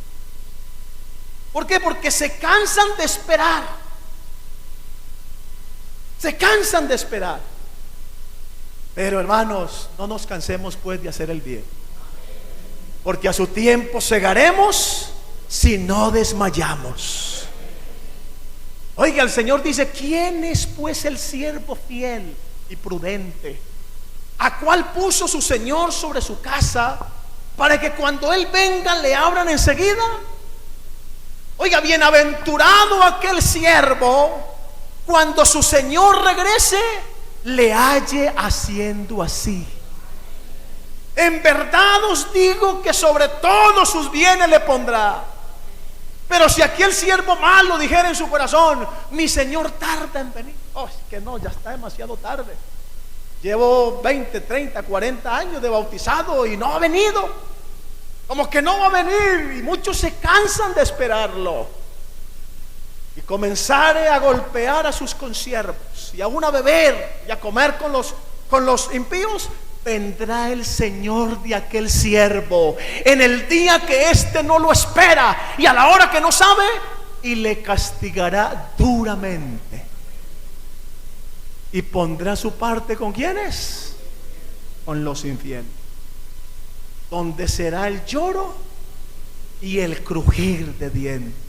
¿Por qué? Porque se cansan de esperar. Se cansan de esperar. Pero hermanos, no nos cansemos pues de hacer el bien, porque a su tiempo segaremos si no desmayamos. Oiga, el Señor dice: ¿quién es pues el siervo fiel y prudente, a cual puso su Señor sobre su casa, para que cuando Él venga le abran enseguida? Oiga, bienaventurado aquel siervo cuando su Señor regrese le halle haciendo así. En verdad os digo que sobre todos sus bienes le pondrá. Pero si aquel siervo malo dijera en su corazón: mi Señor tarda en venir, oh, es que no, ya está demasiado tarde. Llevo 20, 30, 40 años de bautizado y no ha venido. Como que no va a venir. Y muchos se cansan de esperarlo. Y comenzare a golpear a sus consiervos, y aún a beber y a comer con los impíos. Vendrá el Señor de aquel siervo en el día que éste no lo espera y a la hora que no sabe, y le castigará duramente. Y pondrá su parte ¿con quiénes? Con los infieles, donde será el lloro y el crujir de dientes.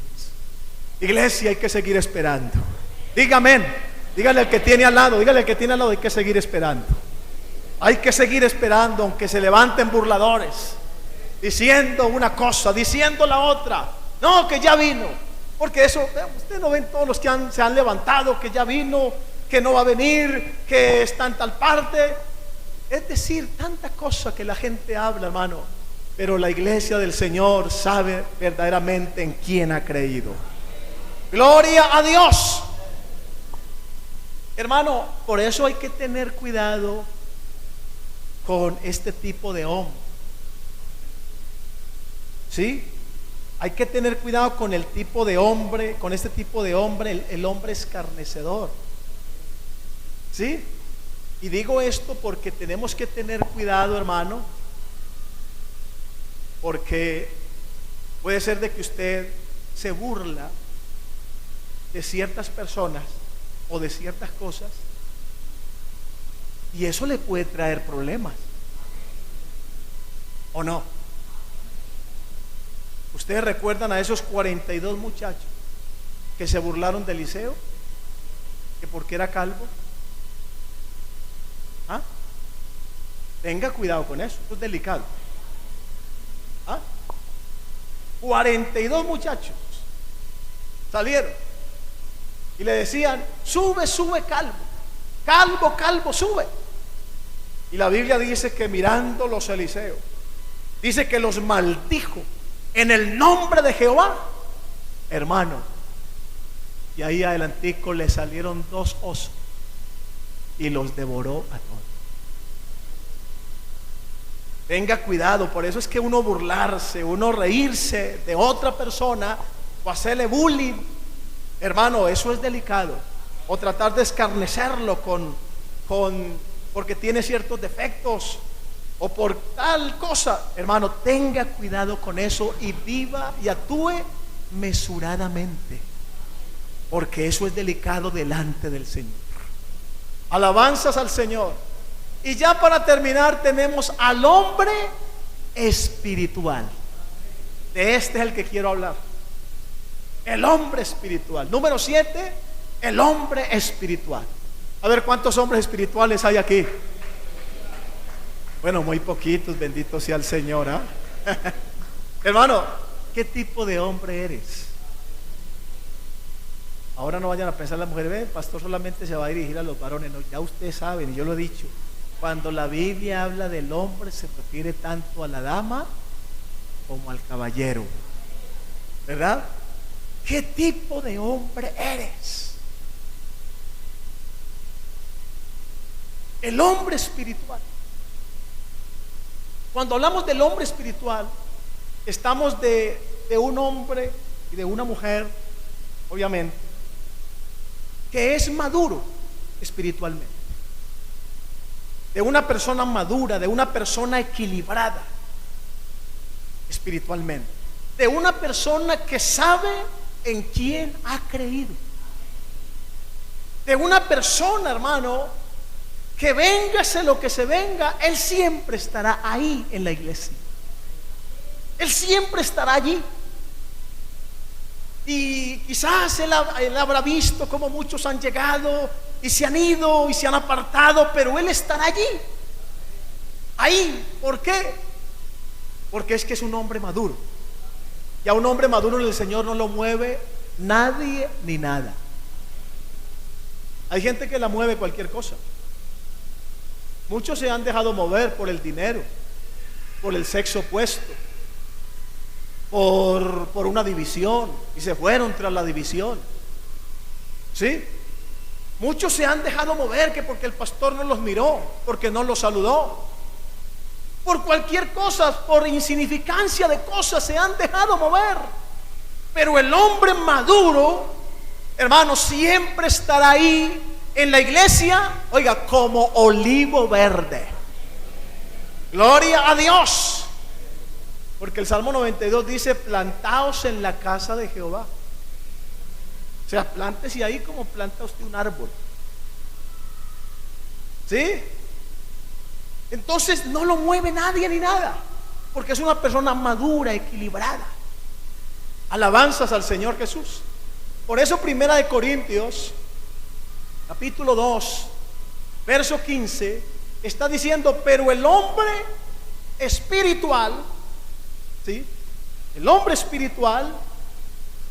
Iglesia, hay que seguir esperando. Dígame, dígale al que tiene al lado, dígale al que tiene al lado: hay que seguir esperando. Hay que seguir esperando, aunque se levanten burladores, diciendo una cosa, diciendo la otra. No, que ya vino. Porque eso, ustedes no ven todos los que se han levantado, que ya vino, que no va a venir, que está en tal parte. Es decir, tanta cosa que la gente habla, hermano. Pero la iglesia del Señor sabe verdaderamente en quién ha creído. Gloria a Dios. Hermano, por eso hay que tener cuidado con este tipo de hombre. ¿Sí? Hay que tener cuidado con el tipo de hombre, con este tipo de hombre, el hombre escarnecedor. ¿Sí? Y digo esto porque tenemos que tener cuidado, hermano, porque puede ser de que usted se burla de ciertas personas o de ciertas cosas, y eso le puede traer problemas, ¿o no? ¿Ustedes recuerdan a esos 42 muchachos que se burlaron de Eliseo? Que porque era calvo. ¿Ah? Tenga cuidado con eso, eso es delicado. ¿Ah? 42 muchachos salieron y le decían: sube, sube, calvo, calvo, calvo, sube. Y la Biblia dice que mirándolos Eliseo, dice que los maldijo en el nombre de Jehová, hermano. Y ahí adelantico le salieron 2 osos y los devoró a todos. Tenga cuidado, por eso es que uno burlarse, uno reírse de otra persona o hacerle bullying, hermano, eso es delicado. O tratar de escarnecerlo porque tiene ciertos defectos o por tal cosa, hermano, tenga cuidado con eso y viva y actúe mesuradamente, porque eso es delicado delante del Señor. Alabanzas al Señor. Y ya para terminar tenemos al hombre espiritual. De este es el que quiero hablar. El hombre espiritual. Número 7, el hombre espiritual. A ver cuántos hombres espirituales hay aquí. Bueno, muy poquitos, bendito sea el Señor, ¿eh? Hermano, ¿qué tipo de hombre eres? Ahora no vayan a pensar las mujeres: el pastor solamente se va a dirigir a los varones. No, ya ustedes saben, y yo lo he dicho, cuando la Biblia habla del hombre se refiere tanto a la dama como al caballero, ¿verdad? ¿Qué tipo de hombre eres? El hombre espiritual. Cuando hablamos del hombre espiritual, estamos de un hombre y de una mujer, obviamente, que es maduro espiritualmente. De una persona madura, de una persona equilibrada espiritualmente. De una persona que sabe en quién ha creído. De una persona, hermano, que véngase lo que se venga, él siempre estará ahí en la iglesia. Él siempre estará allí. Y quizás él habrá visto cómo muchos han llegado y se han ido y se han apartado, pero él estará allí. Ahí. ¿Por qué? Porque es que es un hombre maduro. Y a un hombre maduro el Señor no lo mueve nadie ni nada. Hay gente que la mueve cualquier cosa. Muchos se han dejado mover por el dinero, por el sexo opuesto, por una división, y se fueron tras la división. ¿Sí? Muchos se han dejado mover que porque el pastor no los miró, porque no los saludó, por cualquier cosa, por insignificancia de cosas se han dejado mover. Pero el hombre maduro, hermano, siempre estará ahí en la iglesia, oiga, como olivo verde. Gloria a Dios. Porque el Salmo 92 dice: plantaos en la casa de Jehová. O sea, plántese ahí como planta usted un árbol. ¿Sí? Entonces no lo mueve nadie ni nada, porque es una persona madura, equilibrada. Alabanzas al Señor Jesús. Por eso Primera de Corintios capítulo 2 verso 15 está diciendo: pero el hombre espiritual, ¿sí? El hombre espiritual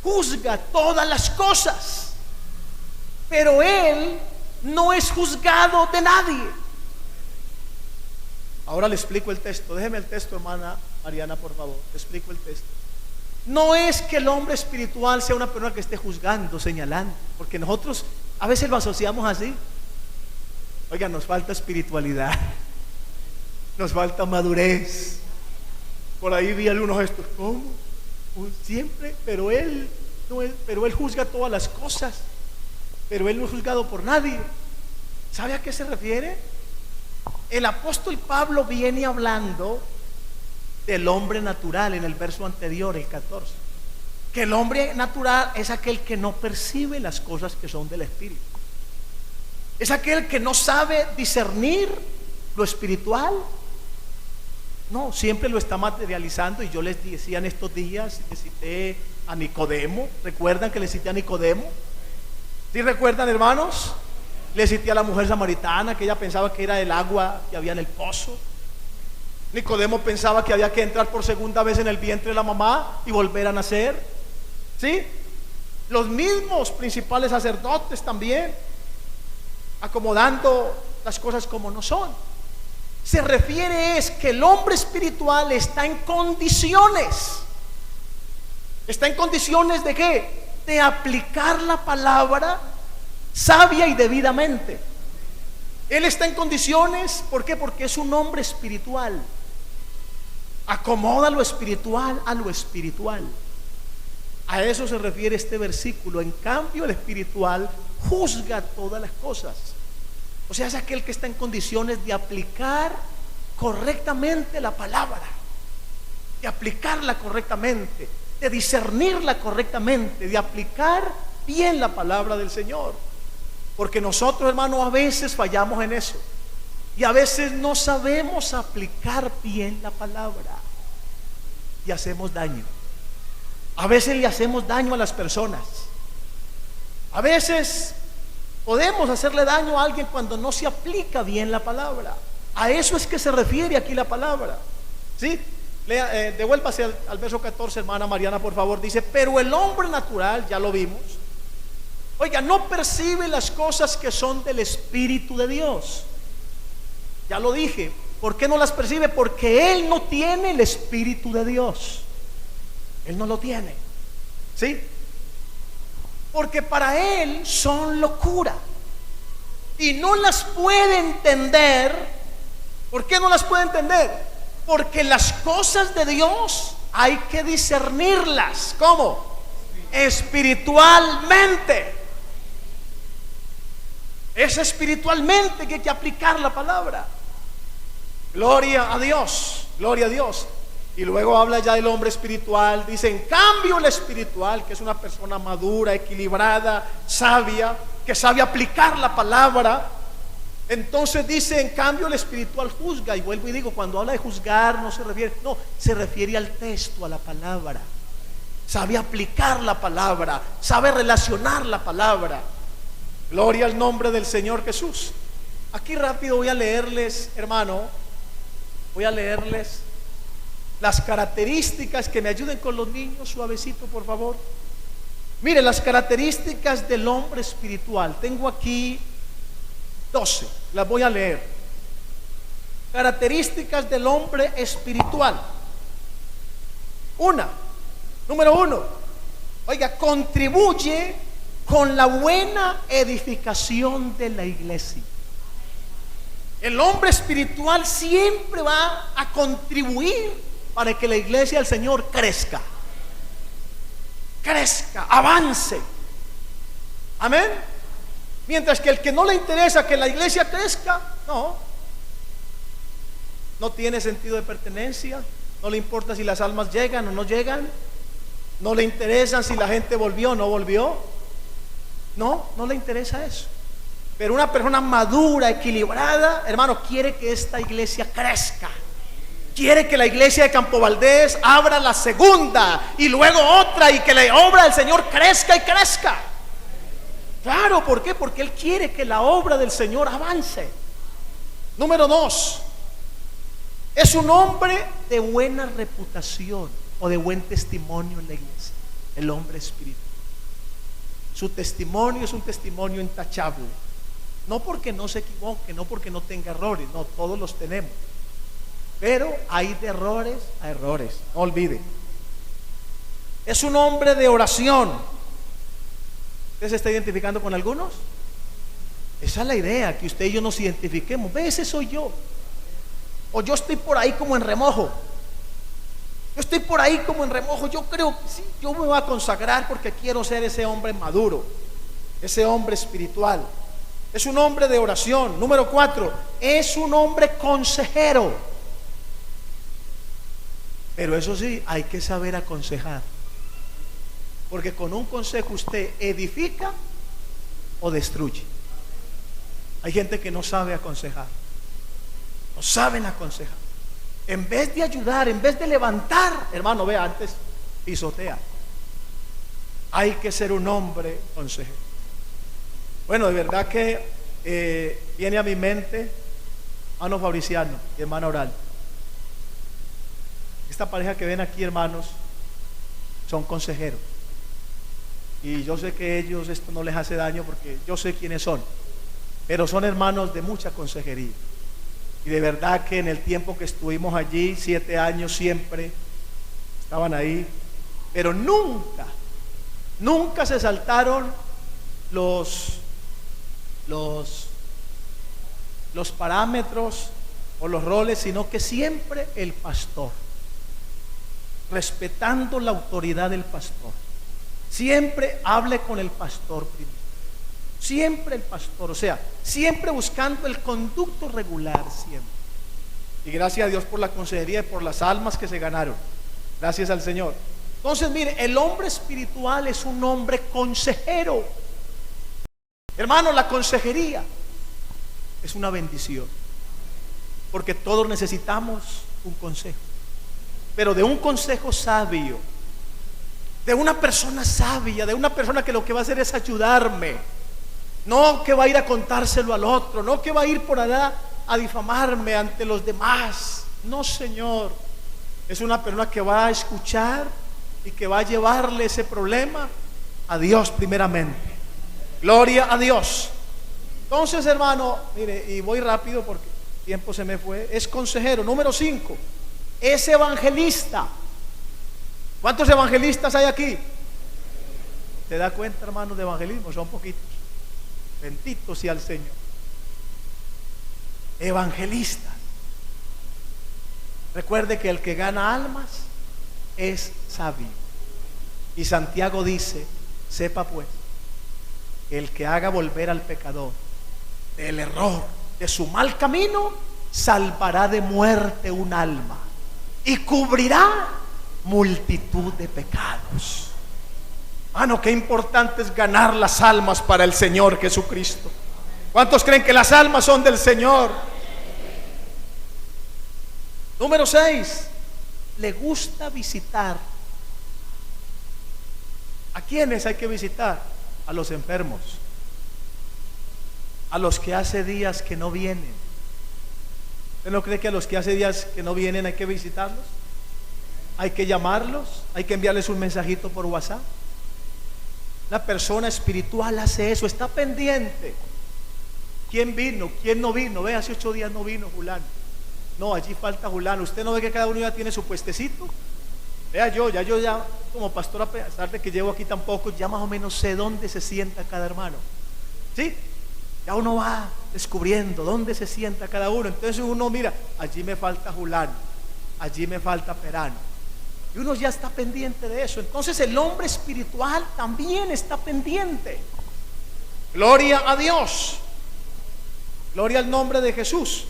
juzga todas las cosas, pero él no es juzgado de nadie. Ahora le explico el texto. Déjeme el texto, hermana Mariana, por favor. Le explico el texto. No es que el hombre espiritual sea una persona que esté juzgando, señalando, porque nosotros a veces lo asociamos así. Oiga, nos falta espiritualidad, nos falta madurez. Por ahí vi algunos gestos. ¿Cómo? Pues siempre, pero él no es, pero él juzga todas las cosas, pero él no es juzgado por nadie. ¿Sabe a qué se refiere? El apóstol Pablo viene hablando del hombre natural en el verso anterior, el 14. Que el hombre natural es aquel que no percibe las cosas que son del espíritu. Es aquel que no sabe discernir lo espiritual. No, siempre lo está materializando. Y yo les decía en estos días, le cité a Nicodemo. ¿Recuerdan que le cité a Nicodemo? ¿Sí recuerdan, hermanos? Le cité a la mujer samaritana, que ella pensaba que era el agua que había en el pozo. Nicodemo pensaba que había que entrar por segunda vez en el vientre de la mamá y volver a nacer. ¿Sí? Los mismos principales sacerdotes también, acomodando las cosas como no son. Se refiere es que el hombre espiritual está en condiciones. ¿Está en condiciones de qué? De aplicar la palabra sabia y debidamente. Él está en condiciones, ¿por qué? Porque es un hombre espiritual. Acomoda lo espiritual a lo espiritual. A eso se refiere este versículo. En cambio, el espiritual juzga todas las cosas. O sea, es aquel que está en condiciones de aplicar correctamente la palabra, de aplicarla correctamente, de discernirla correctamente, de aplicar bien la palabra del Señor. Porque nosotros, hermanos, a veces fallamos en eso. Y a veces no sabemos aplicar bien la palabra y hacemos daño. A veces le hacemos daño a las personas. A veces podemos hacerle daño a alguien cuando no se aplica bien la palabra. A eso es que se refiere aquí la palabra. ¿Sí? Devuélvase al verso 14, hermana Mariana, por favor. Dice: pero el hombre natural, ya lo vimos, oiga, no percibe las cosas que son del Espíritu de Dios. Ya lo dije. ¿Por qué no las percibe? Porque él no tiene el Espíritu de Dios. Él no lo tiene. ¿Sí? Porque para él son locura. y no las puede entender. ¿Por qué no las puede entender? Porque las cosas de Dios hay que discernirlas. ¿Cómo? Espiritualmente. Es espiritualmente que hay que aplicar la palabra. Gloria a Dios, gloria a Dios. Y luego habla ya del hombre espiritual. Dice, en cambio el espiritual, que es una persona madura, equilibrada, sabia, que sabe aplicar la palabra. Entonces dice, en cambio el espiritual juzga. Y vuelvo y digo, cuando habla de juzgar no se refiere al texto, a la palabra. Sabe aplicar la palabra, sabe relacionar la palabra. Gloria al nombre del Señor Jesús. Aquí rápido voy a leerles, hermano, voy a leerles las características, que me ayuden con los niños, suavecito por favor. Mire, las características del hombre espiritual. Tengo aquí 12, las voy a leer. Características del hombre espiritual. Número 1, oiga, contribuye con la buena edificación de la iglesia. El hombre espiritual siempre va a contribuir para que la iglesia del Señor crezca, avance. Amén. Mientras que el que no le interesa que la iglesia crezca, no tiene sentido de pertenencia, no le importa si las almas llegan o no llegan, no le interesa si la gente volvió o no volvió, no le interesa eso. Pero una persona madura, equilibrada, hermano, quiere que esta iglesia crezca. Quiere que la iglesia de Campo Valdés abra la segunda y luego otra, y que la obra del Señor crezca y crezca. Claro, ¿por qué? Porque Él quiere que la obra del Señor avance. Número 2, es un hombre de buena reputación o de buen testimonio en la iglesia. El hombre espiritual, su testimonio es un testimonio intachable. No porque no se equivoque, no porque no tenga errores, no, todos los tenemos. Pero hay de errores a errores, no olvide. Es un hombre de oración. ¿Usted se está identificando con algunos? Esa es la idea, que usted y yo nos identifiquemos. Ve, ese soy yo. O yo estoy por ahí como en remojo. Yo estoy por ahí como en remojo. Yo creo que sí, yo me voy a consagrar porque quiero ser ese hombre maduro, ese hombre espiritual. Es un hombre de oración. Número 4, es un hombre consejero. Pero eso sí, hay que saber aconsejar, porque con un consejo usted edifica o destruye. Hay gente que no sabe aconsejar, no saben aconsejar. En vez de ayudar, en vez de levantar, hermano, vea, antes pisotea. Hay que ser un hombre consejero. Bueno, de verdad que viene a mi mente hermano Fabriciano y hermana Oral. Esta pareja que ven aquí, hermanos, son consejeros. Y yo sé que ellos esto no les hace daño porque yo sé quiénes son. Pero son hermanos de mucha consejería. Y de verdad que en el tiempo que estuvimos allí, 7 años, siempre estaban ahí. Pero nunca se saltaron los parámetros o los roles, sino que siempre el pastor, respetando la autoridad del pastor, siempre hable con el pastor primero, siempre el pastor, o sea, siempre buscando el conducto regular, siempre. Y gracias a Dios por la consejería y por las almas que se ganaron, gracias al Señor. Entonces mire, el hombre espiritual es un hombre consejero. Hermano, la consejería es una bendición, porque todos necesitamos un consejo, pero de un consejo sabio, de una persona sabia, de una persona que lo que va a hacer es ayudarme, no que va a ir a contárselo al otro, no que va a ir por allá a difamarme ante los demás. No, Señor, es una persona que va a escuchar y que va a llevarle ese problema a Dios primeramente. Gloria a Dios. Entonces, hermano, mire, y voy rápido porque el tiempo se me fue. Es consejero. Número 5, es evangelista. ¿Cuántos evangelistas hay aquí? ¿Se da cuenta, hermano, de evangelismo? Son poquitos. Bendito sea el Señor. evangelistas. Recuerde que el que gana almas es sabio. Y Santiago dice: sepa pues, el que haga volver al pecador del error, de su mal camino, salvará de muerte un alma y cubrirá multitud de pecados. No, qué importante es ganar las almas para el Señor Jesucristo. ¿Cuántos creen que las almas son del Señor? Número 6, le gusta visitar. ¿A quiénes hay que visitar? A los enfermos, a los que hace días que no vienen. ¿Usted no cree que a los que hace días que no vienen hay que visitarlos? Hay que llamarlos, hay que enviarles un mensajito por WhatsApp. La persona espiritual hace eso, está pendiente. ¿Quién vino? ¿Quién no vino? Ve, hace 8 días no vino fulano. No, allí falta fulano. ¿Usted no ve que cada uno ya tiene su puestecito? Vea, yo ya como pastor, a pesar de que llevo aquí tan poco, ya más o menos sé dónde se sienta cada hermano. ¿Sí? Ya uno va descubriendo dónde se sienta cada uno. Entonces uno mira, allí me falta fulano, allí me falta perano. Y uno ya está pendiente de eso. Entonces el hombre espiritual también está pendiente. Gloria a Dios. Gloria al nombre de Jesús.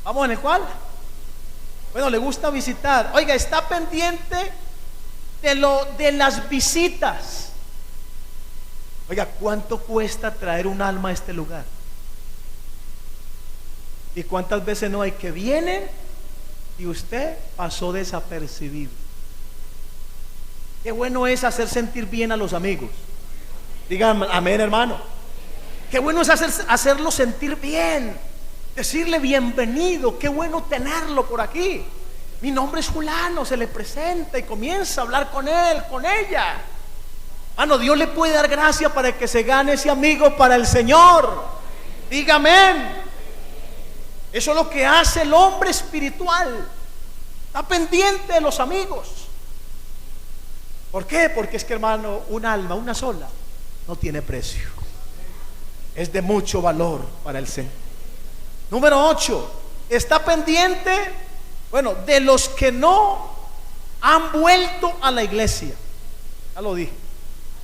¿Vamos en el cual? Bueno, le gusta visitar. Oiga, está pendiente de las visitas. Oiga, ¿cuánto cuesta traer un alma a este lugar? ¿Y cuántas veces no hay que vienen y usted pasó desapercibido? Qué bueno es hacer sentir bien a los amigos. Digan amén, hermano. Qué bueno es hacerlo sentir bien, decirle bienvenido, qué bueno tenerlo por aquí. Mi nombre es fulano, se le presenta y comienza a hablar con él, con ella. Dios le puede dar gracia para que se gane ese amigo para el Señor. Diga amén. Eso es lo que hace el hombre espiritual. Está pendiente de los amigos. ¿Por qué? Porque es que, hermano, un alma, una sola, no tiene precio. Es de mucho valor para el Señor. Número 8, está pendiente, de los que no han vuelto a la iglesia. Ya lo dije.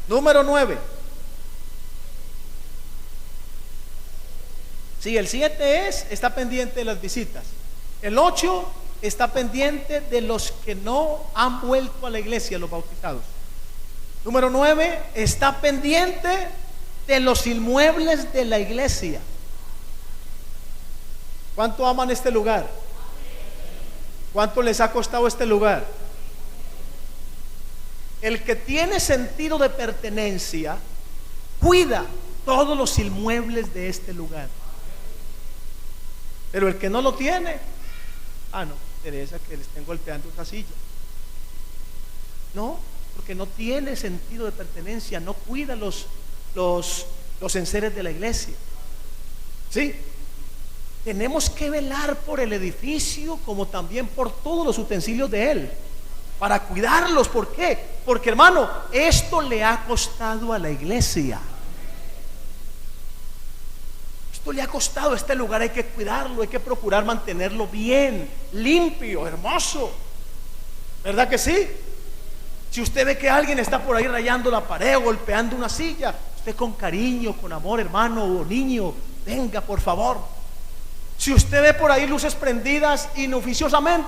Número 9. Sí, el 7 está pendiente de las visitas. El 8 está pendiente de los que no han vuelto a la iglesia, los bautizados. Número 9, está pendiente de los inmuebles de la iglesia. ¿Cuánto aman este lugar? ¿Cuánto les ha costado este lugar? El que tiene sentido de pertenencia cuida todos los inmuebles de este lugar. Pero el que no lo tiene, no interesa que le estén golpeando esa silla. No, porque no tiene sentido de pertenencia, no cuida los enseres de la iglesia. ¿Sí? Tenemos que velar por el edificio como también por todos los utensilios de él, para cuidarlos. ¿Por qué? Porque, hermano, esto le ha costado a la iglesia. Esto le ha costado. Este lugar hay que cuidarlo, hay que procurar mantenerlo bien, limpio, hermoso. ¿Verdad que sí? Si usted ve que alguien está por ahí rayando la pared o golpeando una silla, usted con cariño, con amor, hermano o niño, venga por favor. Si usted ve por ahí luces prendidas inoficiosamente,